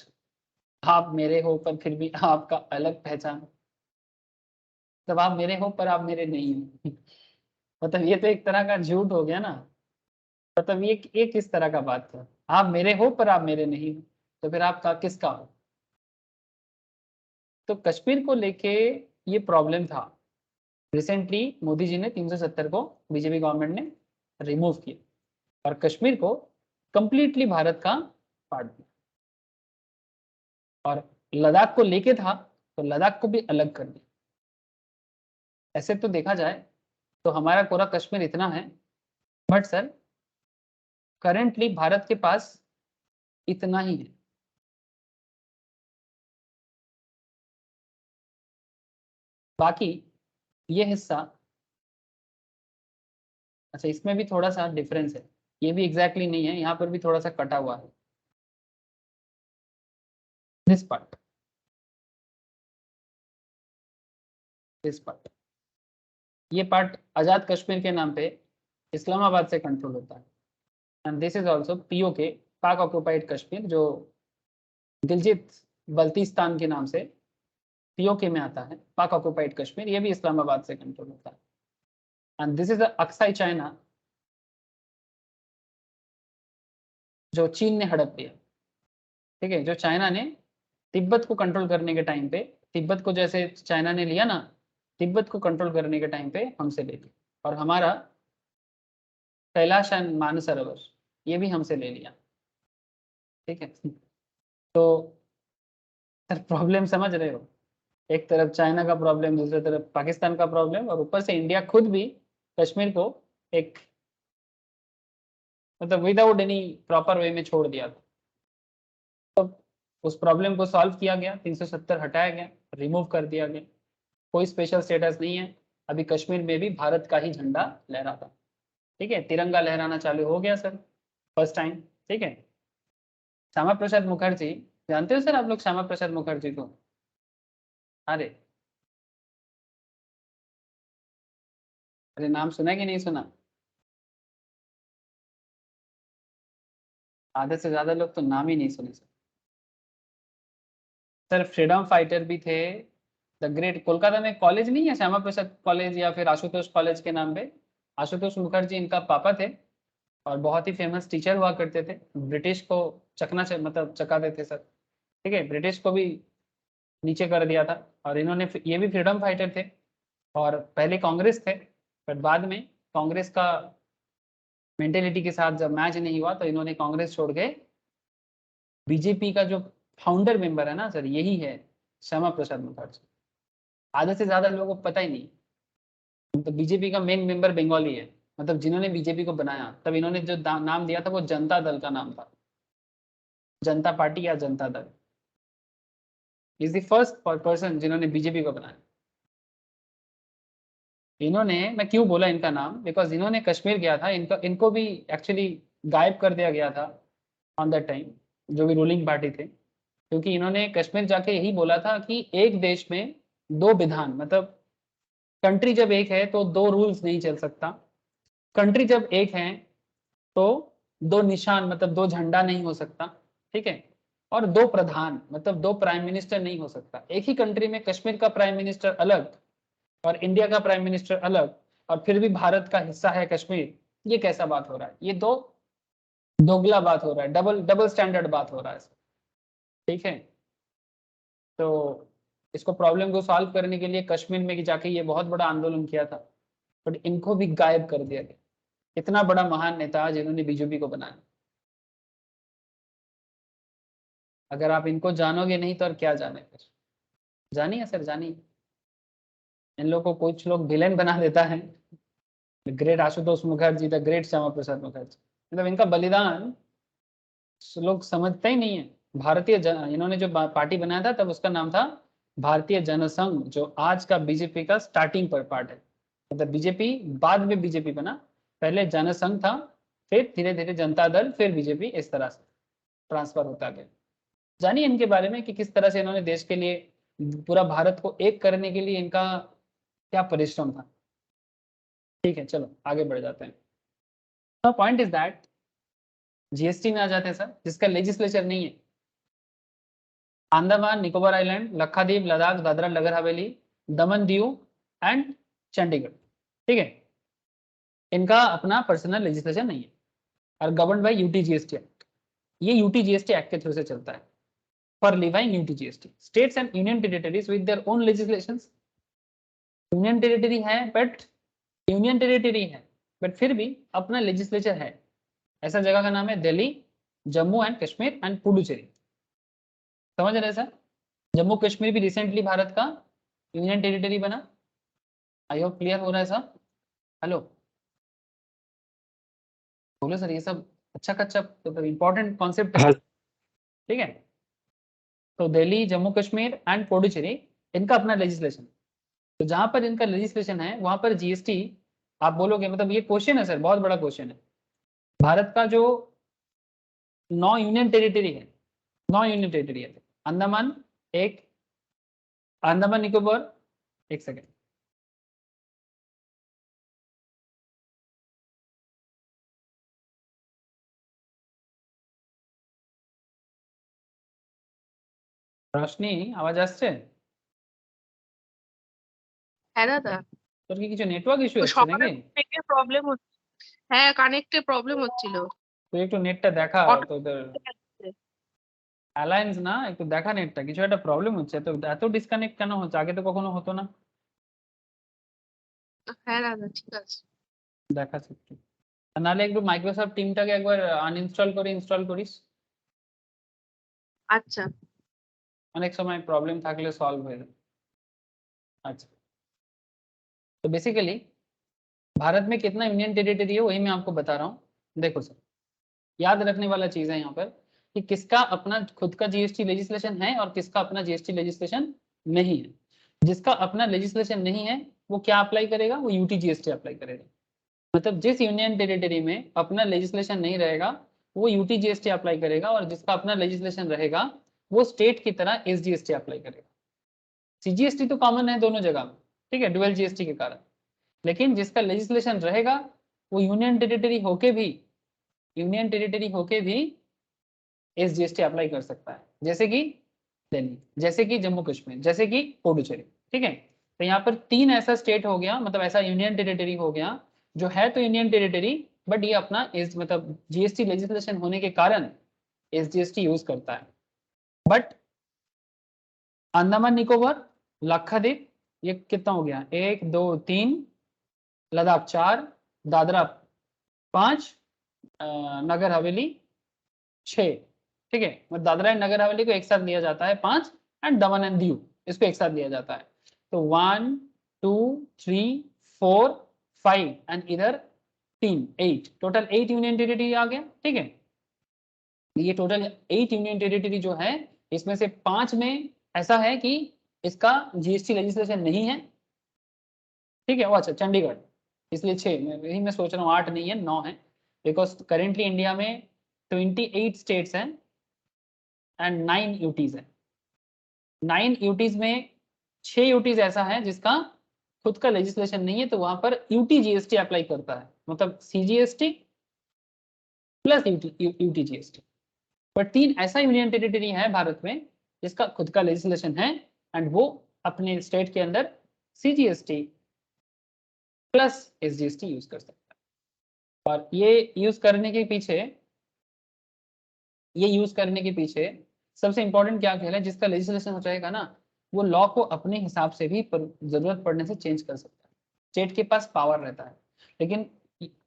आप मेरे हो पर फिर भी आपका अलग पहचान, तब आप मेरे हो पर आप मेरे नहीं हो। मतलब ये तो एक तरह का झूठ हो गया ना। मतलब ये किस तरह का बात है, आप मेरे हो पर आप मेरे नहीं हो, तो फिर आपका किसका हो? तो कश्मीर को लेके ये प्रॉब्लम था। रिसेंटली मोदी जी ने 370 को, बीजेपी गवर्नमेंट ने रिमूव किया, और कश्मीर को कंप्लीटली भारत का पार्ट दिया। और लद्दाख को लेके था तो लद्दाख को भी अलग कर दिया। ऐसे तो देखा जाए तो हमारा पूरा कश्मीर इतना है, बट सर करेंटली भारत के पास इतना ही है। बाकी ये हिस्सा, अच्छा इसमें भी थोड़ा सा डिफरेंस है, ये भी एग्जैक्टली नहीं है, यहाँ पर भी थोड़ा सा कटा हुआ है। दिस पार्ट, दिस पार्ट, ये पार्ट आजाद कश्मीर के नाम पे इस्लामाबाद से कंट्रोल होता है। And this is also PoK, पाक ऑक्युपाइड कश्मीर, जो गिलजित बल्तिस्तान के नाम से पीओके में आता है। पाक ऑक्युपाइड कश्मीर ये भी इस्लामाबाद से कंट्रोल होता है। And this is Aksai China, जो चीन ने हड़प लिया। ठीक है, जो चाइना ने तिब्बत को कंट्रोल करने के टाइम पे, तिब्बत को जैसे चाइना ने लिया ना, तिब्बत को कंट्रोल करने के टाइम पे हमसे ले लिया। और हमारा कैलाश एंड मानसरोवर ये भी हमसे ले लिया। ठीक है, तो सर प्रॉब्लम समझ रहे हो, एक तरफ चाइना का प्रॉब्लम, दूसरी तरफ पाकिस्तान का प्रॉब्लम, और ऊपर से इंडिया खुद भी कश्मीर को एक मतलब विदाउट एनी प्रॉपर वे में छोड़ दिया था। तो उस प्रॉब्लम को सॉल्व किया गया, 370 हटाया गया, रिमूव कर दिया गया, कोई स्पेशल स्टेटस नहीं है। अभी कश्मीर में भी भारत का ही झंडा लहराता। ठीक है, तिरंगा लहराना चालू हो गया सर, फर्स्ट टाइम। ठीक है, श्यामा प्रसाद मुखर्जी, जानते हो सर आप लोग श्यामा प्रसाद मुखर्जी को? अरे अरे नाम सुना कि नहीं सुना? आधे से ज्यादा लोग तो नाम ही नहीं सुने सर। सर फ्रीडम फाइटर भी थे, द ग्रेट, कोलकाता में कॉलेज नहीं है श्यामा प्रसाद कॉलेज या फिर आशुतोष कॉलेज के नाम पे? आशुतोष मुखर्जी इनका पापा थे और बहुत ही फेमस टीचर हुआ करते थे, ब्रिटिश को मतलब चका देते सर। ठीक है, ब्रिटिश को भी नीचे कर दिया था। और इन्होंने, ये भी फ्रीडम फाइटर थे और पहले कांग्रेस थे, बट बाद में कांग्रेस का मेंटेलिटी के साथ जब मैच नहीं हुआ तो इन्होंने कांग्रेस छोड़ के बीजेपी का जो फाउंडर मेंबर है ना सर, यही है श्यामा प्रसाद मुखर्जी। आधे से ज्यादा लोगों को पता ही नहीं। तो बीजेपी का मेन मेंबर बंगाली है, मतलब जिन्होंने बीजेपी को बनाया, तब इन्होंने जो नाम दिया था वो जनता दल का नाम था, जनता पार्टी या Janata Dal. Is the first person जिन्होंने बीजेपी को बनाया। इन्होंने, मैं क्यों बोला इनका नाम, बिकॉज इन्होंने कश्मीर गया था, इनको भी एक्चुअली गायब कर दिया गया था ऑन दैट टाइम, जो भी रूलिंग पार्टी थे, क्योंकि इन्होंने कश्मीर जाके यही बोला था कि एक देश में दो विधान, मतलब कंट्री जब एक है तो दो रूल्स नहीं चल सकता, कंट्री जब एक है तो दो निशान मतलब दो झंडा नहीं हो सकता। ठीक है, और दो प्रधान मतलब दो प्राइम मिनिस्टर नहीं हो सकता। एक ही कंट्री में कश्मीर का प्राइम मिनिस्टर अलग और इंडिया का प्राइम मिनिस्टर अलग, और फिर भी भारत का हिस्सा है कश्मीर, ये कैसा बात हो रहा है? ये दो दोगला बात हो रहा है, डबल डबल स्टैंडर्ड बात हो रहा है। ठीक है, तो इसको प्रॉब्लम को सॉल्व करने के लिए कश्मीर में जाके ये बहुत बड़ा आंदोलन किया था, बट इनको भी गायब कर दिया गया। इतना बड़ा महान नेता जिन्होंने बीजेपी को बनाया, अगर आप इनको जानोगे नहीं तो और क्या जाने फिर? जानिए सर, जानिए। इन लोगों को कुछ लोग विलेन बना देता है, the great Ashutosh Mukherjee, the great Shyama Prasad Mukherjee, मतलब इनका बलिदान लोग समझते ही नहीं है। इन्होंने जो पार्टी बनाया था तब उसका नाम था भारतीय जनसंघ, जो आज का बीजेपी का स्टार्टिंग पर पार्ट है। मतलब बीजेपी बाद में बीजेपी बना, पहले जनसंघ था, फिर धीरे धीरे जनता दल, फिर बीजेपी, इस तरह से ट्रांसफर होता गया। जानिए इनके बारे में कि किस तरह से इन्होंने देश के लिए, पूरा भारत को एक करने के लिए इनका क्या परिश्रम था। ठीक है, चलो आगे बढ़ जाते हैं। पॉइंट इज दैट जीएसटी में आ जाते हैं सर, जिसका लेजिस्लेचर नहीं है। अंडमान निकोबार आइलैंड, लक्षद्वीप, लद्दाख, दादरा नगर हवेली, दमन दीव एंड चंडीगढ़, ठीक है, इनका अपना पर्सनल लेजिस्लेचर नहीं है और गवर्न बाय यूटीजीएसटी एक्ट। ये यूटीजीएसटी एक्ट के थ्रू से चलता है। For levying UTGST, states and union territories with their own legislations. Union territory है बट फिर भी अपना लेजिस्लेचर है। ऐसा जगह का नाम है दिल्ली, जम्मू एंड कश्मीर एंड पुडुचेरी। समझ रहे सर? जम्मू कश्मीर भी रिसेंटली भारत का यूनियन टेरिटरी बना। आई होप क्लियर हो रहा है सर। हेलो बोलो सर, ये सब अच्छा कच्चा मतलब इंपॉर्टेंट कॉन्सेप्ट है, हाँ। ठीक है। तो दिल्ली, जम्मू कश्मीर एंड पुडुचेरी, इनका अपना लेजिस्लेशन। तो जहां पर इनका लेजिस्लेशन है वहां पर जीएसटी, आप बोलोगे मतलब ये क्वेश्चन है सर, बहुत बड़ा क्वेश्चन है। भारत का जो 9 यूनियन टेरिटरी है, 9 यूनियन टेरिटरी है, अंडमान एक, अंडमान निकोबार, एक सेकेंड, রশনি আওয়াজ আসছে? হ্যাঁ দাদা, তোর কি কিছু নেটওয়ার্ক ইস্যু তো হচ্ছে সবার নাকি? থেকে প্রবলেম হচ্ছে। হ্যাঁ, কানেক্টে প্রবলেম হচ্ছিল। তুই একটু নেটটা দেখা, অটো তোদের অ্যালায়েন্স না, একটু দেখা নেটটা, কিছু একটা প্রবলেম হচ্ছে। তো এত ডিসকানেক্ট কেন হচ্ছে? আগে তো কখনো হতো না। হ্যাঁ দাদা, ঠিক আছে। দেখাচ্ছে একটু, আর নাহলে একটু মাইক্রোসফট টিমটাকে একবার আনইনস্টল করে ইনস্টল করিস। আচ্ছা, অনেক সময় প্রবলেম থাকলে সলভ হয়ে যায়। अच्छा, तो बेसिकली भारत में कितना यूनियन टेरिटरी है वही मैं आपको बता रहा हूँ। देखो सर, याद रखने वाला चीज है यहाँ पर कि किसका अपना खुद का जीएसटी लेजिस्लेशन है और किसका अपना जीएसटी लेजिस्लेशन नहीं है। जिसका अपना लेजिस्लेशन नहीं है वो क्या अप्लाई करेगा? वो यूटी जीएसटी अप्लाई करेगा। मतलब जिस यूनियन टेरिटरी में अपना लेजिस्लेशन नहीं रहेगा वो यूटी जीएसटी अप्लाई करेगा, और जिसका अपना लेजिस्लेशन रहेगा वो स्टेट की तरह एसजीएसटी अप्लाई करेगा। सीजीएसटी तो कॉमन है दोनों जगह में, ठीक है, डुअल जीएसटी के कारण। लेकिन जिसका लेजिस्लेशन रहेगा वो यूनियन टेरिटरी होके भी एसजीएसटी अप्लाई कर सकता है, जैसे कि दिल्ली, जैसे कि जम्मू कश्मीर, जैसे कि पुडुचेरी, ठीक है। तो यहाँ पर 3 ऐसा स्टेट हो गया, मतलब ऐसा यूनियन टेरिटरी हो गया जो है तो यूनियन टेरिटरी, बट ये अपना मतलब जीएसटी लेजिस्लेशन होने के कारण एसजीएसटी यूज करता है। बट अंडमान निकोबार, लक्षद्वीप, ये कितना हो गया? 1 2 3, लद्दाख 4, दादरा 5, नगर हवेली 6, ठीक है। मतलब दादरा एंड नगर हवेली को एक साथ लिया जाता है 5, एंड दमन एंड दीव इसको एक साथ लिया जाता है। तो 1 2 3 4 5 एंड इधर 3, 8, टोटल 8 यूनियन टेरिटरी आ गया, ठीक है। ये टोटल 8 यूनियन टेरिटरी जो है, इसमें से 5 में ऐसा है कि इसका जीएसटी लेजिस्लेशन नहीं है, ठीक है। वो अच्छा चंडीगढ़, इसलिए 6, यही मैं सोच रहा हूँ 8 नहीं है 9 है, बिकॉज करेंटली इंडिया में 28 स्टेट्स हैं एंड 9 यूटीज है। 9 यूटीज में 6 यूटीज ऐसा है जिसका खुद का लेजिस्लेशन नहीं है, तो वहां पर यूटी जीएसटी अप्लाई करता है, मतलब सीजीएसटी प्लस यूटी जीएसटी। पर 3 ऐसा यूनियन टेरिटरी है भारत में जिसका खुद का लेजिस्लेशन है, एंड वो अपने स्टेट के अंदर सीजीएसटी प्लस एसजीएसटी यूज कर सकता है। और ये यूज करने के पीछे सबसे इंपॉर्टेंट क्या ख्याल है? जिसका लेजिस्लेशन हो जाएगा ना, वो लॉ को अपने हिसाब से भी जरूरत पड़ने से चेंज कर सकता है। स्टेट के पास पावर रहता है, लेकिन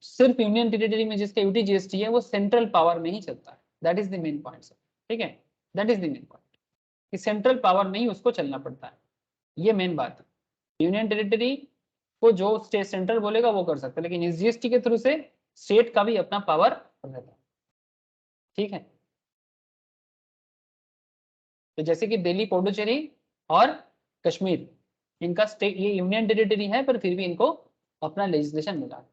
सिर्फ यूनियन टेरिटरी में जिसका यूटी जीएसटी है वो सेंट्रल पावर में ही चलता है। That is the main point sir, ठीक है। That is the main point कि सेंट्रल पावर में ही उसको चलना पड़ता है, ये मेन बात है। यूनियन टेरिटरी को जो स्टेट सेंट्रल बोलेगा वो कर सकता है, लेकिन इस जीएसटी के थ्रू से स्टेट का भी अपना पावर रहता है, ठीक है। तो जैसे कि दिल्ली, पुडुचेरी और कश्मीर, इनका स्टेट ये यूनियन टेरिटरी है पर फिर भी इनको अपना लेजिस्लेशन मिला।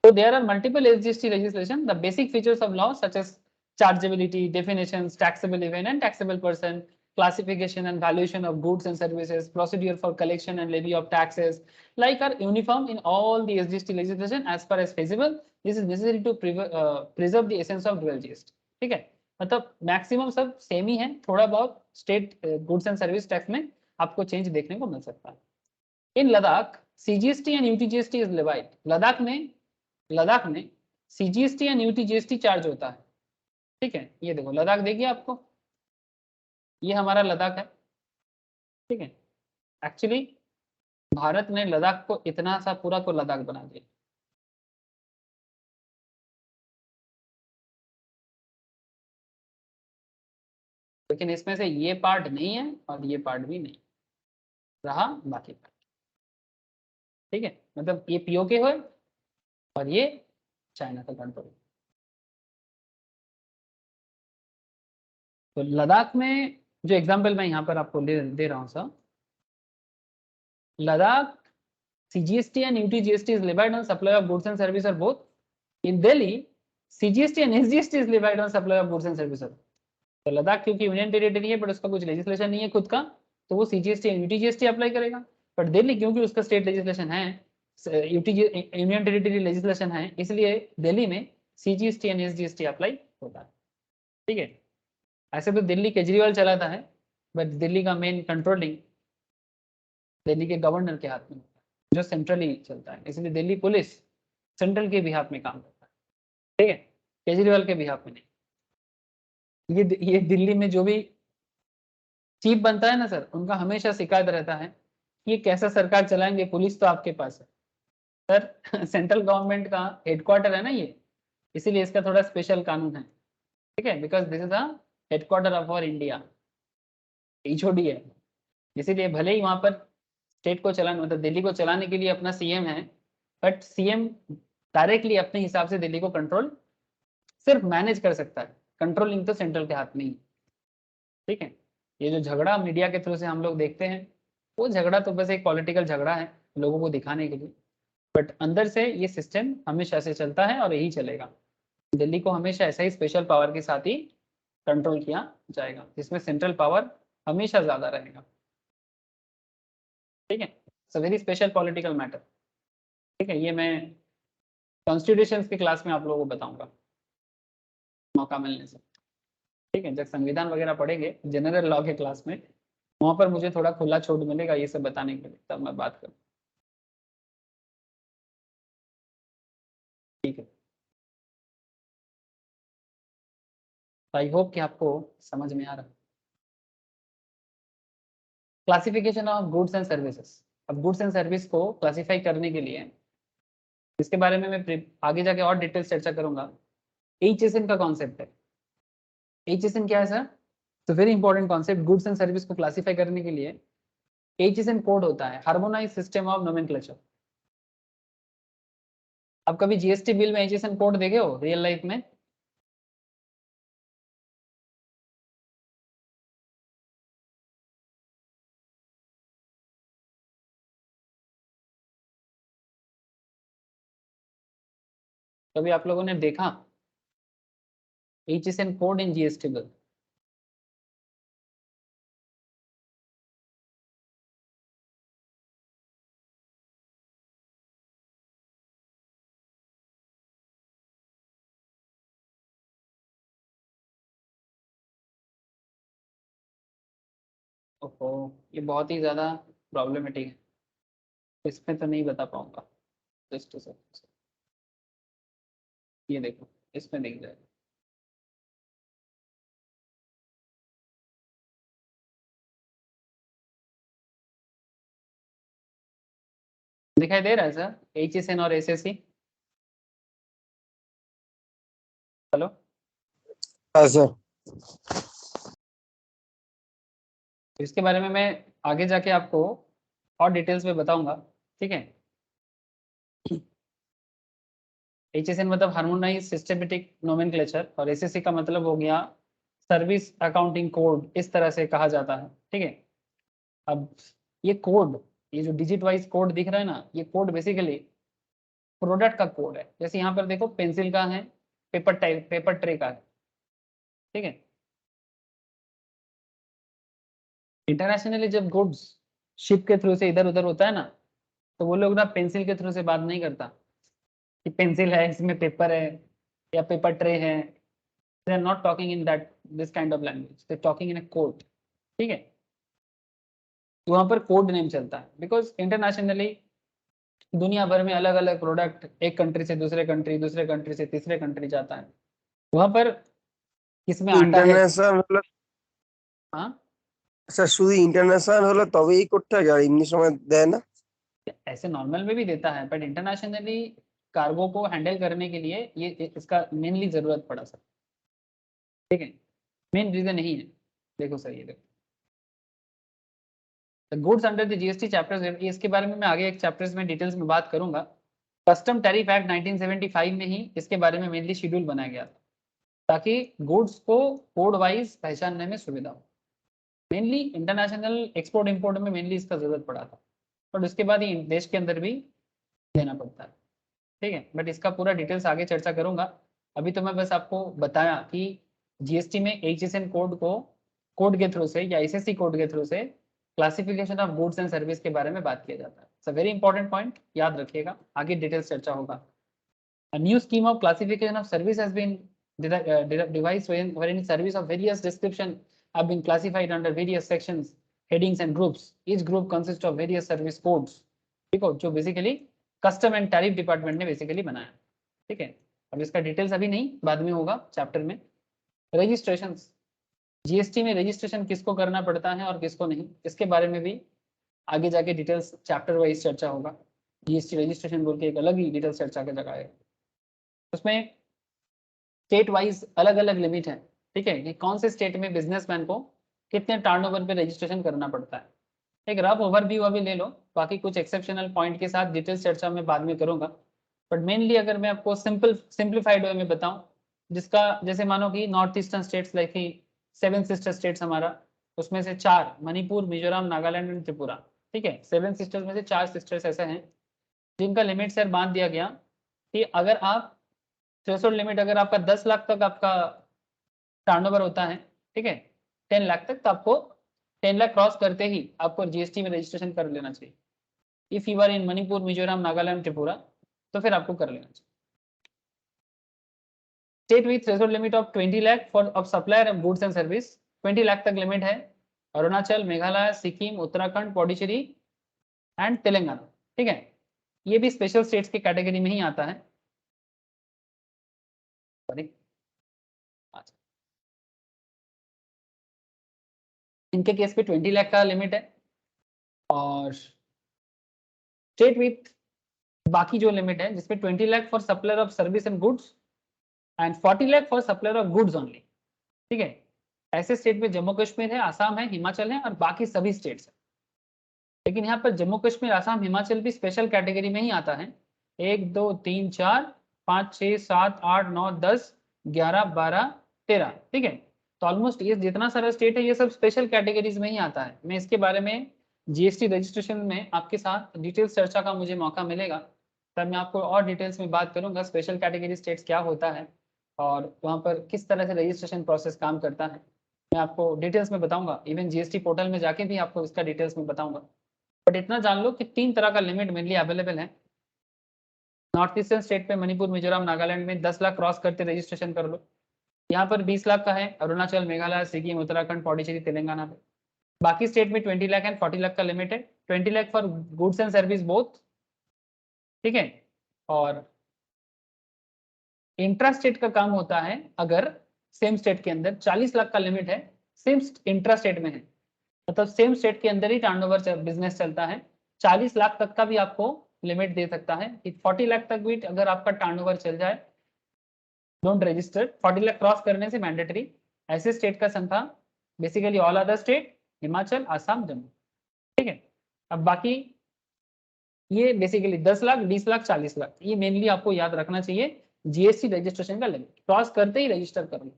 So there are multiple SGST legislation. The basic features of law such as chargeability, definitions, taxable event and taxable person, classification and valuation of goods and services, procedure for collection and levy of taxes, like are uniform in all the SGST legislation as far as feasible. This is necessary to preserve the essence of dual GST. ठीक है, मतलब मैक्सिमम सब सेम ही है, थोड़ा बहुत state goods and service tax में आपको चेंज देखने को मिल सकता है। In Ladakh CGST and UTGST is levied. Ladakh में सीजीएसटी एंड यूटीजीएसटी चार्ज होता है, ठीक है। ये देखो लद्दाख देखिए आपको, ये हमारा लद्दाख है, ठीक है। एक्चुअली भारत ने लद्दाख को इतना सा पूरा को लद्दाख बना दिया। लेकिन इसमें से ये पार्ट नहीं है और ये पार्ट भी नहीं रहा, बाकी पार्ट। ठीक है, मतलब ये पीओके हो और ये चाइना का कंट्रोल। तो लद्दाख में जो एग्जांपल मैं यहाँ पर आपको दे रहा हूँ sir, Ladakh CGST and UTGST is levied on supply of goods and services or both. In Delhi, CGST and SGST is levied on supply of goods and services. तो लद्दाख क्योंकि यूनियन टेरिटरी है बट उसका कुछ लेजिस्लेशन नहीं है खुद का, तो वो CGST and UTGST अप्लाई करेगा। बट दिल्ली क्योंकि उसका स्टेट लेजिस्लेशन है, यूनियन टेरिटरी लेजिस्लेशन है, इसलिए दिल्ली में CGST and SGST अप्लाई होता है। ठीक है, ऐसे तो दिल्ली केजरीवाल चलाता है, बट दिल्ली का मेन कंट्रोलिंग दिल्ली के गवर्नर के हाथ में जो सेंट्रली चलता है, इसलिए दिल्ली पुलिस सेंट्रल के बिहाफ में काम करता है। ठीक है, केजरीवाल के बिहाफ में नहीं। ये दिल्ली में जो भी चीफ बनता है ना सर, उनका हमेशा शिकायत रहता है कि ये कैसा सरकार चलाएंगे, पुलिस तो आपके पास है सर। सेंट्रल गवर्नमेंट का हेडक्वार्टर है ना ये, इसीलिए इसका थोड़ा स्पेशल कानून है। ठीक है, because this is the headquarter of our India, HOD है, इसीलिए भले ही वहां पर स्टेट को चलाने, मतलब दिल्ली को चलाने के लिए अपना CM है, बट CM डायरेक्टली अपने हिसाब से दिल्ली को कंट्रोल सिर्फ मैनेज कर सकता है, कंट्रोलिंग तो सेंट्रल के हाथ में ही। ठीक है, ये जो झगड़ा मीडिया के थ्रू से हम लोग देखते हैं, वो झगड़ा तो बस एक पॉलिटिकल झगड़ा है लोगों को दिखाने के लिए, बट अंदर से ये सिस्टम हमेशा से चलता है और यही चलेगा। दिल्ली को हमेशा ऐसा ही स्पेशल पावर के साथ ही कंट्रोल किया जाएगा, जिसमें सेंट्रल पावर हमेशा ज्यादा रहेगा। ठीक है, it's a very special political matter. ठीक है, ये मैं कॉन्स्टिट्यूशन की क्लास में आप लोगों को बताऊंगा मौका मिलने से। ठीक है, जब संविधान वगैरह पढ़ेंगे जनरल लॉ के क्लास में, वहां पर मुझे थोड़ा खुला छूट मिलेगा ये सब बताने के लिए, तब मैं बात करूँ। ठीक है, आई होप कि आपको समझ में आ रहा है। Classification of goods and services. अब गुड्स एंड सर्विस को क्लासिफाई करने के लिए, इसके बारे में मैं आगे जाके और डिटेल्स चर्चा करूंगा। HSN का कॉन्सेप्ट है। HSN क्या है सर? तो very important concept. Goods and service को क्लासिफाई करने के लिए HSN कोड होता है, हार्मोनाइज सिस्टम ऑफ नोमेनक्लेचर। आप कभी GST बिल में HSN कोड देखे हो रियल लाइफ में? कभी आप लोगों ने देखा HSN कोड इन GST बिल? ओहो, ये बहुत ही ज़्यादा प्रॉब्लमेटिक है, इसमें तो नहीं बता पाऊंगा। जस्ट सर, ये देखो इसमें दिख जाएगा। दिखाई दे रहा है सर HSN और SSC? हेलो, हाँ सर। तो इसके बारे में मैं आगे जाके आपको और डिटेल्स में बताऊंगा। ठीक है, HSN मतलब हार्मोनाइज सिस्टमेटिक नोमेनक्लेचर, और SSC का मतलब हो गया सर्विस अकाउंटिंग कोड, इस तरह से कहा जाता है। ठीक है, अब ये कोड, ये जो डिजिट वाइज कोड दिख रहा है ना, ये कोड बेसिकली प्रोडक्ट का कोड है। जैसे यहाँ पर देखो पेंसिल का है, पेपर ट्रे का है। ठीक है, इंटरनेशनली जब गुड्स शिप के थ्रू से इधर उधर होता है ना, तो वो लोग ना पेंसिल के थ्रू से बात नहीं करता कि पेंसिल है, इसमें पेपर है या पेपर ट्रे है। They are not talking in that this kind of language, they talking in a code. ठीक है, तो वहाँ पर कोड नेम चलता है, बिकॉज इंटरनेशनली दुनिया भर में अलग अलग प्रोडक्ट एक कंट्री से दूसरे कंट्री, दूसरे कंट्री से तीसरे कंट्री जाता है। वहाँ पर किसमें आटा है? ইন্টারন্যাশনাল হলো, हाँ, স্যার শুধু ইন্টারন্যাশনাল হলো তবেই করতে হয়, আর এমনি সময় দেয় না? ऐसे नॉर्मल में भी देता है, बट इंटरनेशनली कार्गो को हैंडल करने के लिए ये इसका मेनली जरूरत पड़ा सर। ठीक है, मेन रीजन यही है। देखो सही है, देखो goods under the GST chapters, इसके बारे में मैं आगे एक चैप्टर्स में डिटेल्स में बात करूंगा। कस्टम टैरिफ एक्ट 1975 में ही इसके बारे में मेनली शेड्यूल बनाया गया था ताकि गुड्स को कोड वाइज पहचानने में सुविधा हो। मेनली इंटरनेशनल एक्सपोर्ट इंपोर्ट में मेनली इसका जरूरत पड़ा था, और उसके बाद ये देश के अंदर भी देना पड़ता है, ठीक है। बट इसका पूरा डिटेल्स आगे चर्चा करूंगा। अभी तो मैं बस आपको बताया कि जीएसटी में HSN कोड को कोड के थ्रू से या ICSI कोड के थ्रू से classification of goods and service के बारे में बात किया जाता है। It's a very important point, याद रखिएगा, आगे डिटेल्स चर्चा होगा। A new scheme of classification of service has been devised wherein service of various description have been classified under various sections, headings and groups. Each group consists of various service codes, ठीक है, जो basically custom and tariff department ने बेसिकली बनाया, ठीक है। अब इसका डिटेल्स अभी नहीं, बाद में होगा चैप्टर में। रजिस्ट्रेशन, जीएसटी में रजिस्ट्रेशन किसको करना पड़ता है और किसको नहीं, इसके बारे में भी आगे जाके डिटेल्स चैप्टर वाइज चर्चा होगा। जीएसटी रजिस्ट्रेशन बोल के एक अलग ही डिटेल्स चर्चा का जगह है। उसमें स्टेट वाइज अलग अलग लिमिट है, ठीक है, कि कौन से स्टेट में बिजनेसमैन को कितने टर्नओवर पे रजिस्ट्रेशन करना पड़ता है। एक रफ ओवरव्यू अभी ले लो, बाकी कुछ एक्सेप्शनल पॉइंट के साथ डिटेल्स चर्चा में बाद में करूंगा। बट मेनली अगर मैं आपको सिंप्लीफाइड वे में बताऊं, जिसका जैसे मानो कि north eastern states like he 7 sister states हमारा, उसमें से 4 मणिपुर, मिजोरम, नागालैंड एंड त्रिपुरा, ठीक है। 7 सिस्टर्स में से 4 सिस्टर्स ऐसे हैं जिनका लिमिट सर बांध दिया गया कि अगर आप थ्रेशोल्ड लिमिट, अगर आपका 10 लाख तक आपका टर्नओवर होता है, ठीक है, 10 लाख तक, तो आपको 10 लाख क्रॉस करते ही आपको जीएसटी में रजिस्ट्रेशन कर लेना चाहिए। If you are in Manipur, Mizoram, Nagaland, Tripura, तो फिर आपको कर लेना चाहिए। State with threshold limit of 20 lakh for of supplier of goods and service, 20 lakh तक लिमिट है अरुणाचल, मेघालय, सिक्किम, उत्तराखंड, पौडीचेरी एंड तेलंगाना, ठीक है। ये भी स्पेशल स्टेट्स की कैटेगरी में ही आता है। इनके केस पे 20 लाख का लिमिट है, और स्टेट विथ बाकी जो लिमिट है जिसमें 20 lakh for supplier of service and goods and 40 lakh for supplier of goods only, ठीक है। ऐसे स्टेट में जम्मू कश्मीर है, आसाम है, हिमाचल है और बाकी सभी स्टेट्स है। लेकिन यहाँ पर जम्मू कश्मीर, आसाम, हिमाचल भी स्पेशल कैटेगरी में ही आता है। 1 2 3 4 5 6 7 8 9 10 11 12 13, ठीक है। तो ऑलमोस्ट ये जितना सारा स्टेट है ये सब स्पेशल कैटेगरीज में ही आता है। मैं इसके बारे में जीएसटी रजिस्ट्रेशन में आपके साथ डिटेल्स चर्चा का मुझे मौका मिलेगा, तब मैं आपको और डिटेल्स में बात करूंगा स्पेशल कैटेगरी स्टेट्स क्या होता है और वहाँ पर किस तरह से रजिस्ट्रेशन प्रोसेस काम करता है, मैं आपको डिटेल्स में बताऊंगा। इवन जीएसटी पोर्टल में जाके भी आपको इसका डिटेल्स में बताऊंगा। बट इतना जान लो कि 3 तरह का लिमिट मेनली अवेलेबल है। नॉर्थ ईस्टर्न स्टेट पे मणिपुर, मिजोरम, नागालैंड में 10 लाख क्रॉस करते रजिस्ट्रेशन कर लो। यहाँ पर 20 लाख का है अरुणाचल, मेघालय, सिक्किम, उत्तराखंड, पौडीचेरी, तेलंगाना पे। बाकी स्टेट में 20 लाख एंड 40 लाख का लिमिट है। 20 lakh for goods and service both, ठीक है। और इंट्रा स्टेट का काम होता है, अगर सेम स्टेट के अंदर 40 लाख का लिमिट है, सेम इंट्रा स्टेट में है, मतलब सेम स्टेट के अंदर ही टर्नओवर बिजनेस चलता है, 40 लाख तक का भी आपको लिमिट दे सकता है कि 40 लाख तक भी अगर आपका टर्नओवर चल जाए, डोंट रजिस्टर। 40 लाख क्रॉस करने से मैंडेटरी। ऐसे स्टेट का संख्या basically all other state, Himachal, Assam, Jammu, ठीक है। अब बाकी ये बेसिकली 10 लाख, 20 लाख, 40 लाख, ये मेनली आपको याद रखना चाहिए जीएसटी रजिस्ट्रेशन का लिमिट। क्रॉस करते ही रजिस्टर कर लो।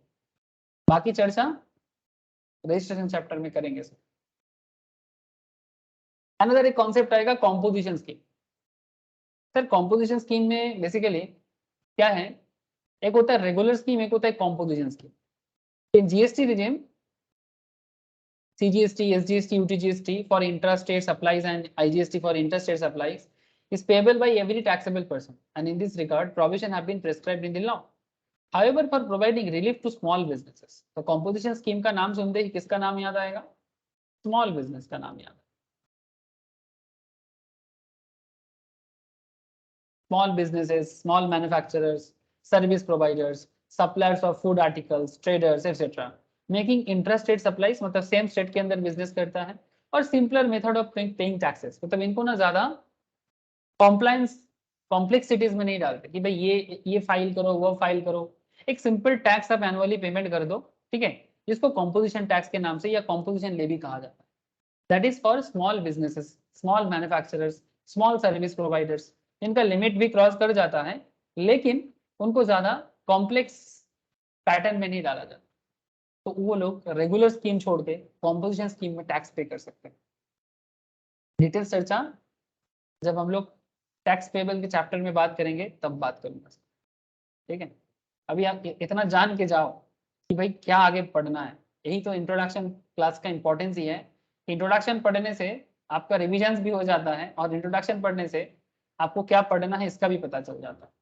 बाकी चर्चा रजिस्ट्रेशन चैप्टर में करेंगे सर। अनदर एक कॉन्सेप्ट आएगा composition scheme. Sir composition scheme में बेसिकली क्या है, एक होता है रेगुलर स्कीम, एक होता है composition scheme. In GST regime CGST, SGST, UTGST for intra-state supplies and IGST for interstate supplies is payable by every taxable person, and in this regard, provision have been prescribed in the law. However, for providing relief to small businesses, तो composition scheme का नाम सुनते ही किसका नाम याद आएगा? Small business का नाम याद। Small businesses, small manufacturers, service providers, suppliers of food articles, traders, etc. Making intrastate supplies, मतलब सेम स्टेट के अंदर बिजनेस करता है, और simpler method of paying taxes, मतलब इनको ना ज्यादा कॉम्प्लायंस कॉम्प्लेक्सिटीज में नहीं डालते कि भाई ये फाइल करो, वो फाइल करो। एक सिंपल टैक्स आप एनुअली पेमेंट कर दो, ठीक है। जिसको कॉम्पोजिशन टैक्स के नाम से या कॉम्पोजिशन लेवी कहा जाता है। That is for small businesses, small manufacturers, small service providers, इनका लिमिट भी क्रॉस कर जाता है, लेकिन उनको ज्यादा कॉम्प्लेक्स पैटर्न में नहीं डाला जाता, तो वो लोग रेगुलर स्कीम छोड़ के कॉम्पोजिशन स्कीम में टैक्स पे कर सकते हैं। डिटेल चर्चा जब हम लोग टैक्स पेबल के चैप्टर में बात करेंगे तब बात करूंगा, ठीक है। अभी आप इतना जान के जाओ कि भाई क्या आगे पढ़ना है, यही तो इंट्रोडक्शन क्लास का इंपॉर्टेंस ही है। इंट्रोडक्शन पढ़ने से आपका रिविजन्स भी हो जाता है, और इंट्रोडक्शन पढ़ने से आपको क्या पढ़ना है इसका भी पता चल जाता है।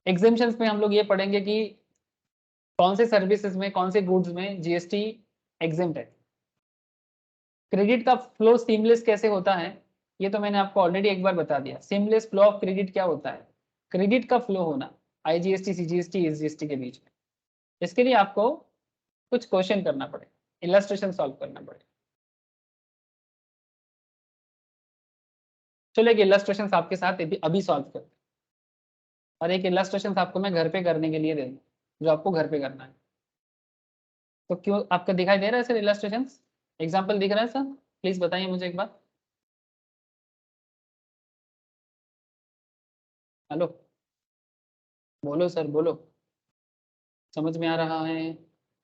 एग्जाम्शंस में हम लोग ये पढ़ेंगे कि कौन से सर्विसेज में, कौन से गुड्स में जीएसटी एग्जेम्प्ट है। क्रेडिट का फ्लो सीमलेस कैसे होता है, ये तो मैंने आपको ऑलरेडी एक बार बता दिया। सीमलेस फ्लो ऑफ क्रेडिट क्या होता है, क्रेडिट का फ्लो होना आईजीएसटी, सीजीएसटी, एसजीएसटी के बीच में। इसके लिए आपको कुछ क्वेश्चन करना पड़ेगा, इलस्ट्रेशन सॉल्व करना पड़ेगा। चलो एक इलस्ट्रेशन आपके साथ अभी सॉल्व करते हैं, और एक इलस्ट्रेशन आपको मैं घर पे करने के लिए दे दूँ, जो आपको घर पे करना है। तो क्यों आपका दिखाई दे रहा है सर इलस्ट्रेशन, एग्जाम्पल दिख रहा है सर? प्लीज बताइए मुझे एक बार। हेलो, बोलो सर बोलो, समझ में आ रहा है,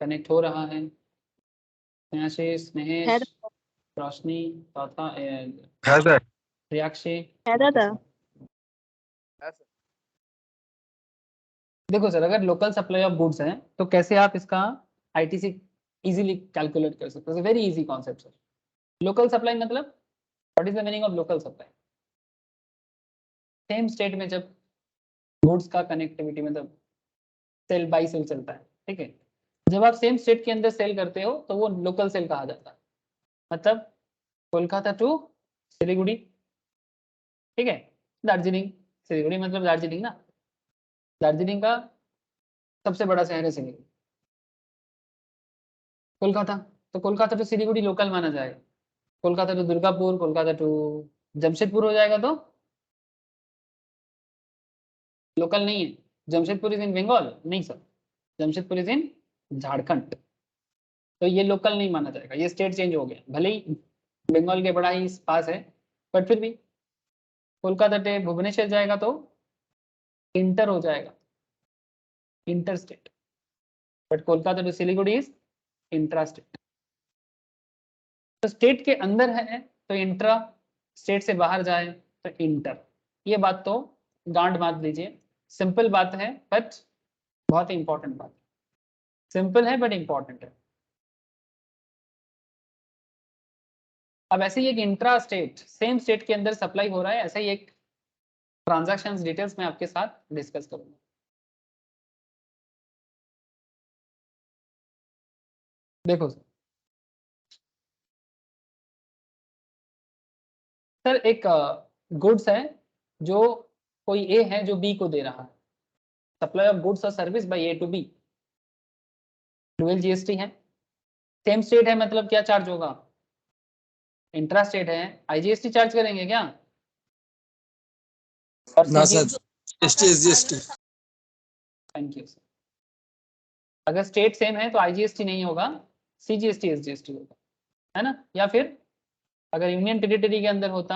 कनेक्ट हो रहा है? स्नेहाशीष, स्नेहेश, रोशनी, तथा हाँ सर। प्रियाक्षी। है दादा। देखो सर, अगर लोकल सप्लाई ऑफ गुड्स है तो कैसे आप इसका आईटीसी इजीली कैलकुलेट कर सकते हो? Very easy concept sir. Local supply मतलब what is the meaning of local supply? Same state में जब गुड्स का कनेक्टिविटी मतलब सेल बाई सेल चलता है, ठीक है, जब आप सेम स्टेट के अंदर सेल करते हो तो वो लोकल सेल कहा जाता है। मतलब कोलकाता टू सिलीगुड़ी, ठीक है, दार्जिलिंग, सिलीगुड़ी मतलब दार्जिलिंग ना, दार्जिलिंग का सबसे बड़ा शहर है सिलीगुड़ी। कोलकाता, तो कोलकाता टू सिलीगुड़ी लोकल माना जाएगा। कोलकाता टू दुर्गापुर, कोलकाता टू जमशेदपुर हो जाएगा तो लोकल नहीं है। जमशेदपुर इज इन बंगाल, नहीं sir, Jamshedpur is in Jharkhand, तो ये लोकल नहीं माना जाएगा, ये स्टेट चेंज हो गया। भले ही बंगाल के बड़ा ही पास है, बट फिर भी कोलकाता से भुवनेश्वर जाएगा तो इंटर हो जाएगा, inter state, but Kolkata to Siliguri is intra state. तो स्टेट के अंदर है तो इंट्रा, स्टेट से बाहर जाए तो इंटर। ये बात तो गांठ बांध लीजिए, सिंपल बात है बट बहुत इंपॉर्टेंट बात, सिंपल है बट इंपॉर्टेंट है। अब ऐसे ही एक इंट्रा स्टेट, सेम स्टेट के अंदर सप्लाई हो रहा है, ऐसे ही एक ट्रांजैक्शंस डिटेल्स मैं आपके साथ डिस्कस करूंगा। देखो सर, एक गुड्स है जो कोई ए है जो बी को दे रहा है, सप्लाई ऑफ गुड्स और service by A to B, dual GST है, सेम स्टेट है, मतलब क्या चार्ज होगा? इंट्रा स्टेट है, आईजीएसटी चार्ज करेंगे क्या? और ना sir, SGST. Thank you sir. अगर स्टेट सेम है तो आईजीएसटी नहीं होगा, सीजीएसटी एसजीएसटी होगा, है ना? या फिर अगर यूनियन टेरिटरी के अंदर होता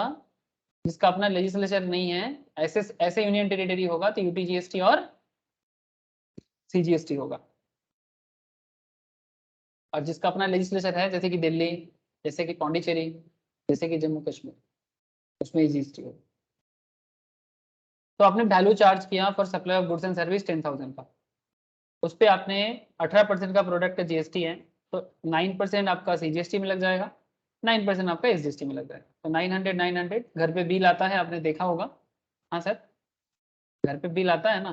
जिसका अपना लेजिस्लेचर नहीं है, ऐसे ऐसे यूनियन टेरिटरी होगा तो यूटीजीएसटी और सीजीएसटी होगा। और जिसका अपना लेजिस्लेचर है जैसे कि दिल्ली, जैसे कि पौंडीचेरी, जैसे कि जम्मू कश्मीर, उसमें जीएसटी होगा। तो आपने वैल्यू चार्ज किया for supply of goods and service 10,000 का, उस पर आपने 18% का प्रोडक्ट का जीएसटी है, तो 9% आपका सीजीएसटी में लग जाएगा, 9% आपका एसजीएसटी में लग जाएगा। तो 900 घर पे बिल आता है, आपने देखा होगा। हाँ सर, घर पे बिल आता है ना?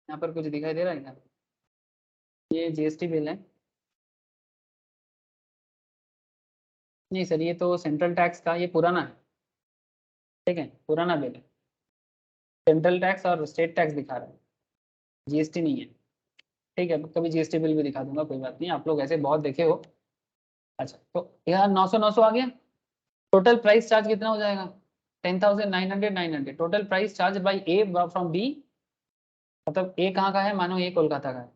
यहाँ पर कुछ दिखाई दे रहा है क्या? ये जीएसटी बिल है। नहीं सर, ये तो सेंट्रल टैक्स का, ये पुराना है, ठीक है, पुराना बिल है। सेंट्रल टैक्स और स्टेट टैक्स दिखा रहा है, जीएसटी नहीं है, ठीक है। कभी जीएसटी बिल भी दिखा दूंगा, कोई बात नहीं, आप लोग ऐसे बहुत देखे हो। अच्छा, तो यहाँ 900 आ गया, टोटल प्राइस चार्ज कितना हो जाएगा 10,900 total price charge by A from B, मतलब ए कहाँ का है, मानो ए कोलकाता का है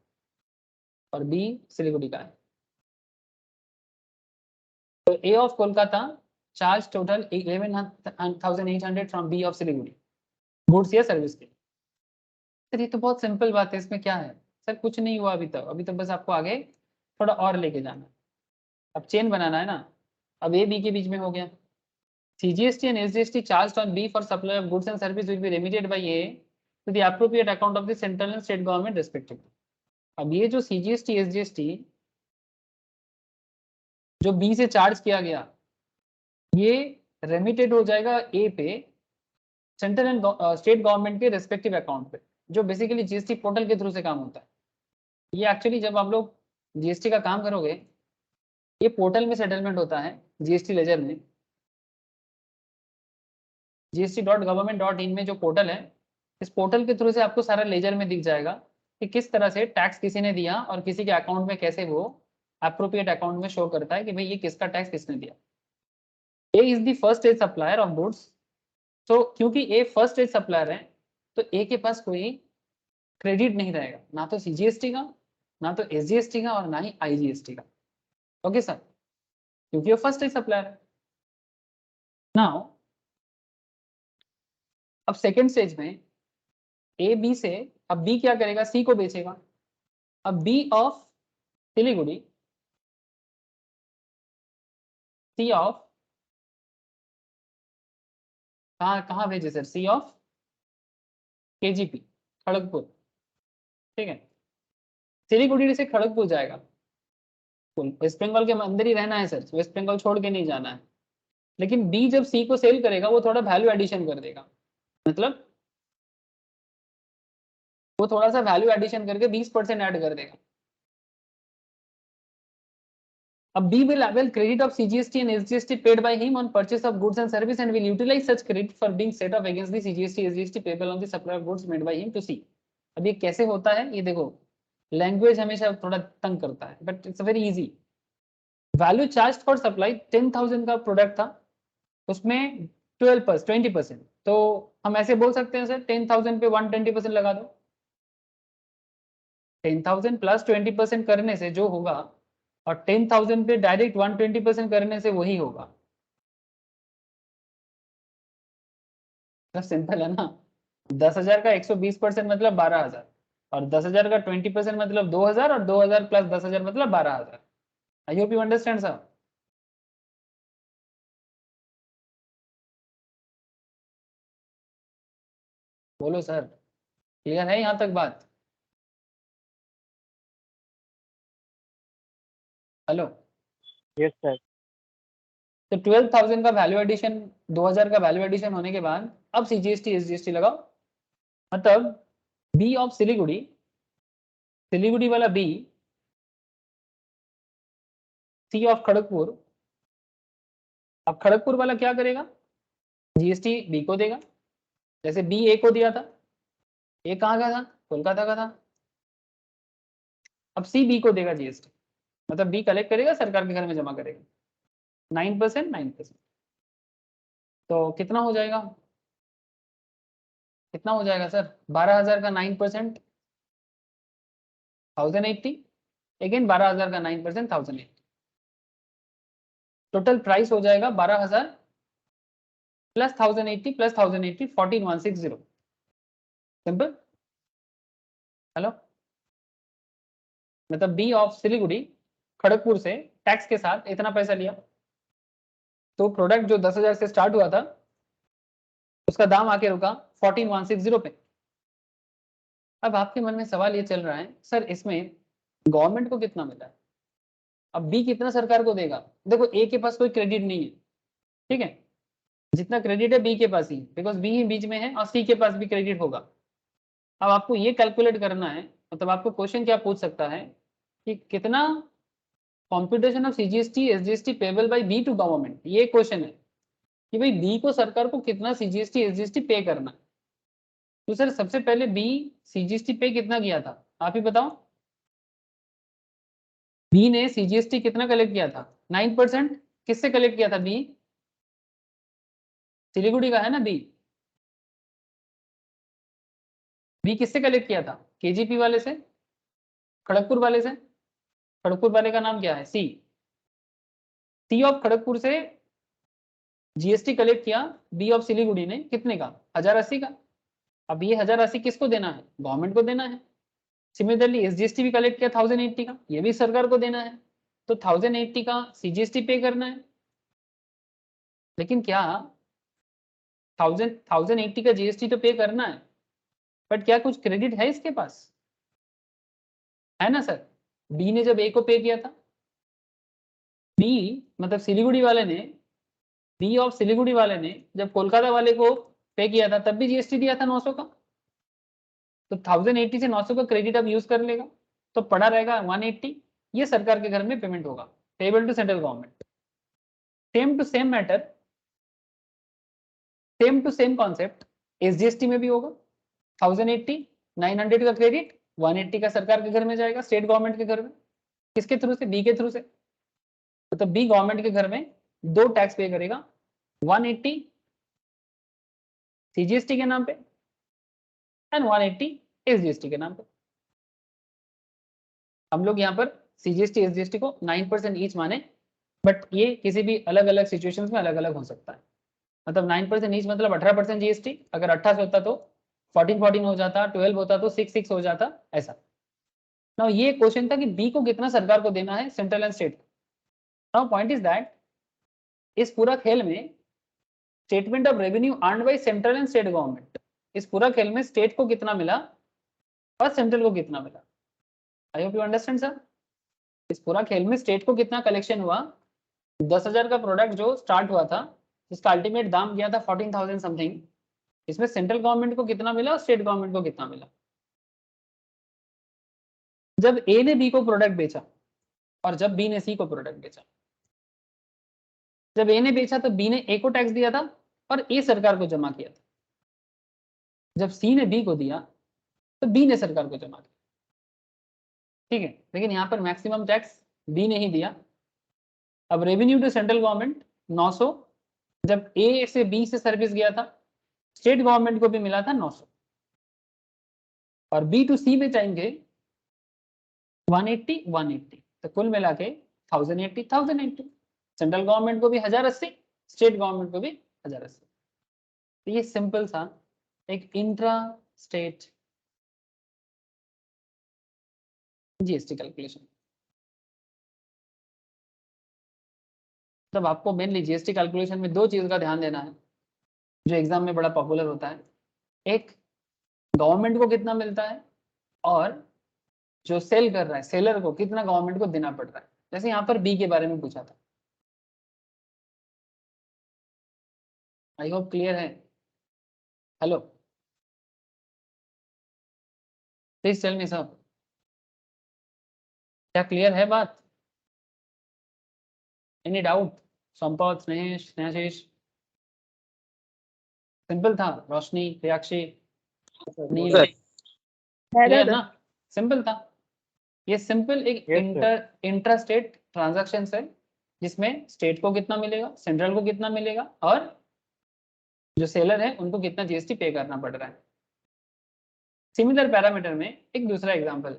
और बी सिलीगुड़ी का है, तो A of Kolkata charge total 11,800 from B of Siliguri goods या सर्विस के। सर ये तो बहुत सिंपल बात है, इसमें क्या है सर, कुछ नहीं हुआ अभी तक, अभी तो बस आपको आगे थोड़ा और लेके जाना है, अब चेन बनाना है ना। अब ए बी के बीच में हो गया, CGST and SGST charged on B for supply of goods and service will be remitted by A to the appropriate account of the central and state government respectively। अब ये जो CGST SGST जो B से चार्ज किया गया ये रेमिटेड हो जाएगा A पे सेंट्रल एंड स्टेट गवर्नमेंट के रेस्पेक्टिव अकाउंट पे, जो बेसिकली GST पोर्टल के थ्रू से काम होता है। ये एक्चुअली जब आप लोग GST का काम करोगे ये पोर्टल में सेटलमेंट होता है, GST लेजर में, gst.government.in में जो पोर्टल है, इस पोर्टल के थ्रू से आपको सारा लेजर में दिख जाएगा कि किस तरह से टैक्स किसी ने दिया और किसी के अकाउंट में कैसे वो एप्रोप्रिएट अकाउंट में शो करता है कि भाई ये किसका टैक्स किसने दिया। A is the first stage supplier of goods, तो क्योंकि ए फर्स्ट स्टेज सप्लायर है तो ए के पास कोई क्रेडिट नहीं रहेगा, ना तो CGST का, ना तो SGST का और ना ही IGST का। ओके सर, क्योंकि वो फर्स्ट स्टेज सप्लायर है। नाउ अब सेकेंड स्टेज में ए बी से, अब बी क्या करेगा, सी को बेचेगा। अब B of Siliguri, C of कहाँ भेजे sir, C of KGP Kharagpur, ठीक है, सिलीगुड़ी से खड़गपुर जाएगा, वेस्ट बंगाल के अंदर ही रहना है सर, वेस्ट बंगाल छोड़ के नहीं जाना है। लेकिन बी जब सी को सेल करेगा वो थोड़ा वैल्यू एडिशन कर देगा, मतलब वो थोड़ा सा वैल्यू एडिशन करके 20% ऐड कर देगा। अब B will avail credit of CGST and SGST paid by him on purchase of goods and service and will utilize such credit for being set off against the CGST SGST payable on the supply of goods made by him to C। अब ये कैसे होता है, ये देखो लैंग्वेज हमेशा थोड़ा तंग करता है but it's very easy. Value charge for supply 10,000 का प्रोडक्ट था, उसमें 20%, तो हम ऐसे बोल सकते हैं सर 10,000 पे 120% लगा दो। 10,000 प्लस 20% करने से जो होगा और 10,000 पे डायरेक्ट 120% करने से वही होगा, तो सिंपल है ना। 10,000 का 120% मतलब 12,000 और 10,000 का 20% मतलब 2,000 और 2,000 प्लस 10,000 मतलब 12,000। आई होप यू अंडरस्टैंड सर। बोलो सर, क्लियर है यहाँ तक बात? Hello, yes sir. तो 12,000 का वैल्यू एडिशन, 2,000 का वैल्यू एडिशन होने के बाद अब CGST SGST लगाओ, मतलब बी ऑफ सिलीगुड़ी, सिलीगुड़ी वाला बी, सी ऑफ खड़गपुर। अब खड़गपुर वाला क्या करेगा, GST बी को देगा, जैसे बी ए को दिया था, ए कहाँ का था, कोलकाता का था। अब सी बी को देगा GST, मतलब बी कलेक्ट करेगा सरकार के घर में जमा करेगा 9%, तो कितना हो जाएगा, कितना हो जाएगा सर, 12,000 का 9% 1,080, अगेन 12,000 का 9% 1,080, टोटल प्राइस हो जाएगा 12,000 प्लस 1,080 प्लस 1,080 14,160। सिंपल। हेलो, मतलब बी ऑफ सिलीगुड़ी खड़गपुर से टैक्स के साथ इतना पैसा लिया, तो प्रोडक्ट जो 10,000 से स्टार्ट हुआ था उसका दाम आके रुका 14,160 पे। अब आपके मन में सवाल ये चल रहा है सर इसमें गवर्नमेंट को कितना मिला है, अब बी कितना सरकार को देगा। देखो ए के पास कोई क्रेडिट नहीं है, ठीक है, जितना क्रेडिट है बी के पास ही, बिकॉज बी ही बीच में है और सी के पास भी क्रेडिट होगा। अब आपको ये कैलकुलेट करना है, मतलब आपको क्वेश्चन क्या पूछ सकता है कि कितना computation of CGST SGST payable by B to government, ये क्वेश्चन है कि भाई बी को सरकार को कितना CGST SGST पे करना। तो सर सबसे पहले बी CGST पे कितना किया था, आप ही बताओ। बी ने CGST कितना कलेक्ट किया था, 9%। किससे कलेक्ट किया था बी, सिलीगुड़ी का है ना बी। बी किससे कलेक्ट किया था? केजीपी वाले से, खड़गपुर वाले से। खड़गपुर वाले का नाम क्या है? सी। सी ऑफ खड़गपुर से जीएसटी कलेक्ट किया बी ऑफ सिलीगुड़ी ने, कितने का? 1080 का। अब ये 1080 किसको देना है? गवर्नमेंट को देना है। सिमिलरली एसजीएसटी भी कलेक्ट किया 1080 का, ये भी सरकार को देना है। तो 1080 का सीजीएसटी पे करना है। लेकिन क्या 1080 का जीएसटी तो पे करना है, बट क्या कुछ क्रेडिट है इसके पास? है ना सर। बी ने जब ए को पे किया था, बी मतलब सिलीगुड़ी वाले ने, बी ऑफ सिलीगुड़ी वाले ने जब कोलकाता वाले को पे किया था तब भी जीएसटी दिया था 900 का। तो 1080 से 900 का क्रेडिट अब यूज कर लेगा, तो पड़ा रहेगा 180। ये सरकार के घर में पेमेंट होगा, payable to central government. Same to same matter, same to same concept SGST में भी होगा। 1080, 900 का क्रेडिट, 180 का सरकार के घर में जाएगा, स्टेट गवर्नमेंट के घर में। किसके थ्रू से? बी के थ्रू से। तो बी गवर्नमेंट के घर में दो टैक्स पे करेगा, 180 सीजीएसटी के नाम पे एंड 180 एसजीएसटी के नाम पे। हम लोग यहाँ पर सीजीएसटी एसजीएसटी को 9% ईच माने, बट ये किसी भी अलग अलग सिचुएशंस में अलग अलग हो सकता है। मतलब 9% ईच मतलब 18% जीएसटी। अगर 18 होता तो 14 हो जाता, 12 होता तो 6 हो जाता, ऐसा ना। ये क्वेश्चन था कि बी को कितना सरकार को देना है, central and state. Now point is that इस पूरा खेल में statement of revenue earned by central and state government, इस पूरा खेल में स्टेट को कितना मिला और सेंट्रल को कितना मिला? आई होप यू अंडरस्टैंड सर। इस पूरा खेल में स्टेट को कितना कलेक्शन हुआ? 10,000 का प्रोडक्ट जो स्टार्ट हुआ था, जिसका अल्टीमेट दाम गया था 14,000 समथिंग, इसमें सेंट्रल गवर्नमेंट को कितना मिला और स्टेट गवर्नमेंट को कितना मिला? जब ए ने बी को प्रोडक्ट बेचा और जब बी ने सी को प्रोडक्ट बेचा, जब ए ने बेचा तो बी ने ए को टैक्स दिया था और ए सरकार को जमा किया था। जब सी ने बी को दिया तो बी ने सरकार को जमा किया, ठीक है। लेकिन यहाँ पर मैक्सिमम टैक्स बी ने ही दिया। अब रेवेन्यू टू सेंट्रल गवर्नमेंट 900, जब ए से बी से सर्विस गया था स्टेट गवर्नमेंट को भी मिला था 900, और बी टू सी में जाएंगे 180, तो कुल मिला के 1080, सेंट्रल गवर्नमेंट को भी 1080, स्टेट गवर्नमेंट को भी 1080। तो ये सिंपल सा एक इंट्रा स्टेट जीएसटी कैलकुलेशन। तब आपको मेनली जीएसटी कैलकुलेशन में दो चीज का ध्यान देना है जो एग्जाम में बड़ा पॉपुलर होता है। एक, गवर्नमेंट को कितना मिलता है, और जो सेल कर रहा है सेलर को कितना गवर्नमेंट को देना पड़ रहा है। जैसे यहाँ पर बी के बारे में पूछा था। आई होप क्लियर है। Hello, please tell me sir, क्या क्लियर है बात? Any doubt? Sampat, Snehesh, Snehashish? Simple था। रोशनी, प्रियाक्षी, नील, क्लियर ना? सिंपल था। ये सिंपल एक इंटर स्टेट ट्रांजैक्शन है जिसमें स्टेट को कितना मिलेगा, सेंट्रल को कितना मिलेगा, और जो सेलर है उनको कितना जीएसटी पे करना पड़ रहा है। सिमिलर पैरामीटर में एक दूसरा एग्जांपल,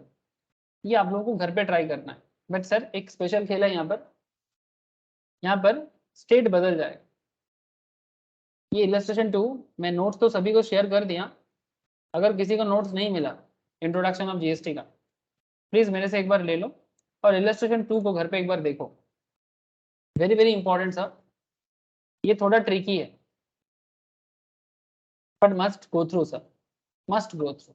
ये आप लोगों को घर पे ट्राई करना है, बट सर एक स्पेशल खेल है यहाँ पर स्टेट बदल जाएगा। ये इलस्ट्रेशन 2 मैं नोट्स तो सभी को शेयर कर दिया। अगर किसी को नोट्स नहीं मिला इंट्रोडक्शन ऑफ जीएसटी का, प्लीज मेरे से एक बार ले लो और इलस्ट्रेशन 2 को घर पे एक बार देखो। Very very important sir. ये थोड़ा ट्रिकी है but must go through sir, must go through.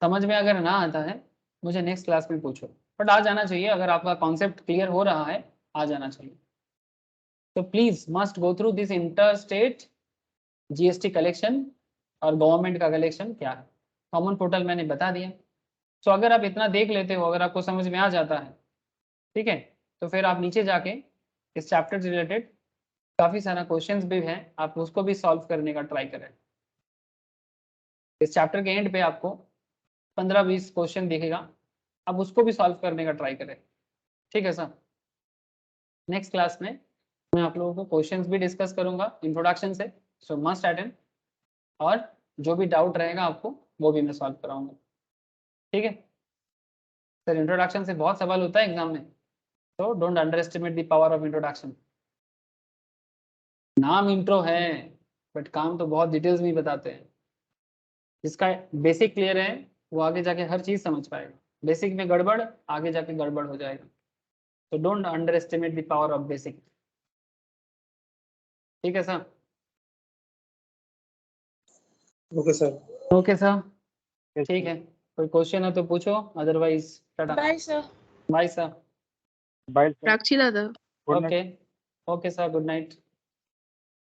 समझ में अगर ना आता है मुझे नेक्स्ट क्लास में पूछो, बट आ जाना चाहिए। अगर आपका कॉन्सेप्ट क्लियर हो रहा है आ जाना चाहिए। तो please must go through this inter state GST collection और गवर्नमेंट का कलेक्शन क्या है। कॉमन पोर्टल मैंने बता दिया। तो अगर आप इतना देख लेते हो, अगर आपको समझ में आ जाता है, ठीक है, तो फिर आप नीचे जाके इस चैप्टर से रिलेटेड काफ़ी सारा क्वेश्चंस भी हैं, आप उसको भी सॉल्व करने का ट्राई करें। इस चैप्टर के एंड पे आपको 15-20 क्वेश्चन दिखेगा, आप उसको भी सॉल्व करने का ट्राई करें। ठीक है सर। नेक्स्ट क्लास में मैं आप लोगों को क्वेश्चंस भी डिस्कस करूंगा इंट्रोडक्शन से, सो मस्ट अटेंड, और जो भी डाउट रहेगा आपको वो भी मैं सॉल्व कराऊंगा, ठीक है सर। इंट्रोडक्शन से बहुत सवाल होता है एग्जाम में, तो don't underestimate the power of introduction. नाम इंट्रो है बट काम तो बहुत डिटेल्स में बताते हैं। जिसका बेसिक क्लियर है वो आगे जाके हर चीज समझ पाएगा, बेसिक में गड़बड़ आगे जाके गड़बड़ हो जाएगा, तो don't underestimate the power of basic, ठीक है sir. Okay sir. Okay sir, ठीक है, कोई क्वेश्चन है तो पूछो, otherwise tata. Bye sir. Bye sir. Bye রাখছি দাদা। Okay okay sir, good night.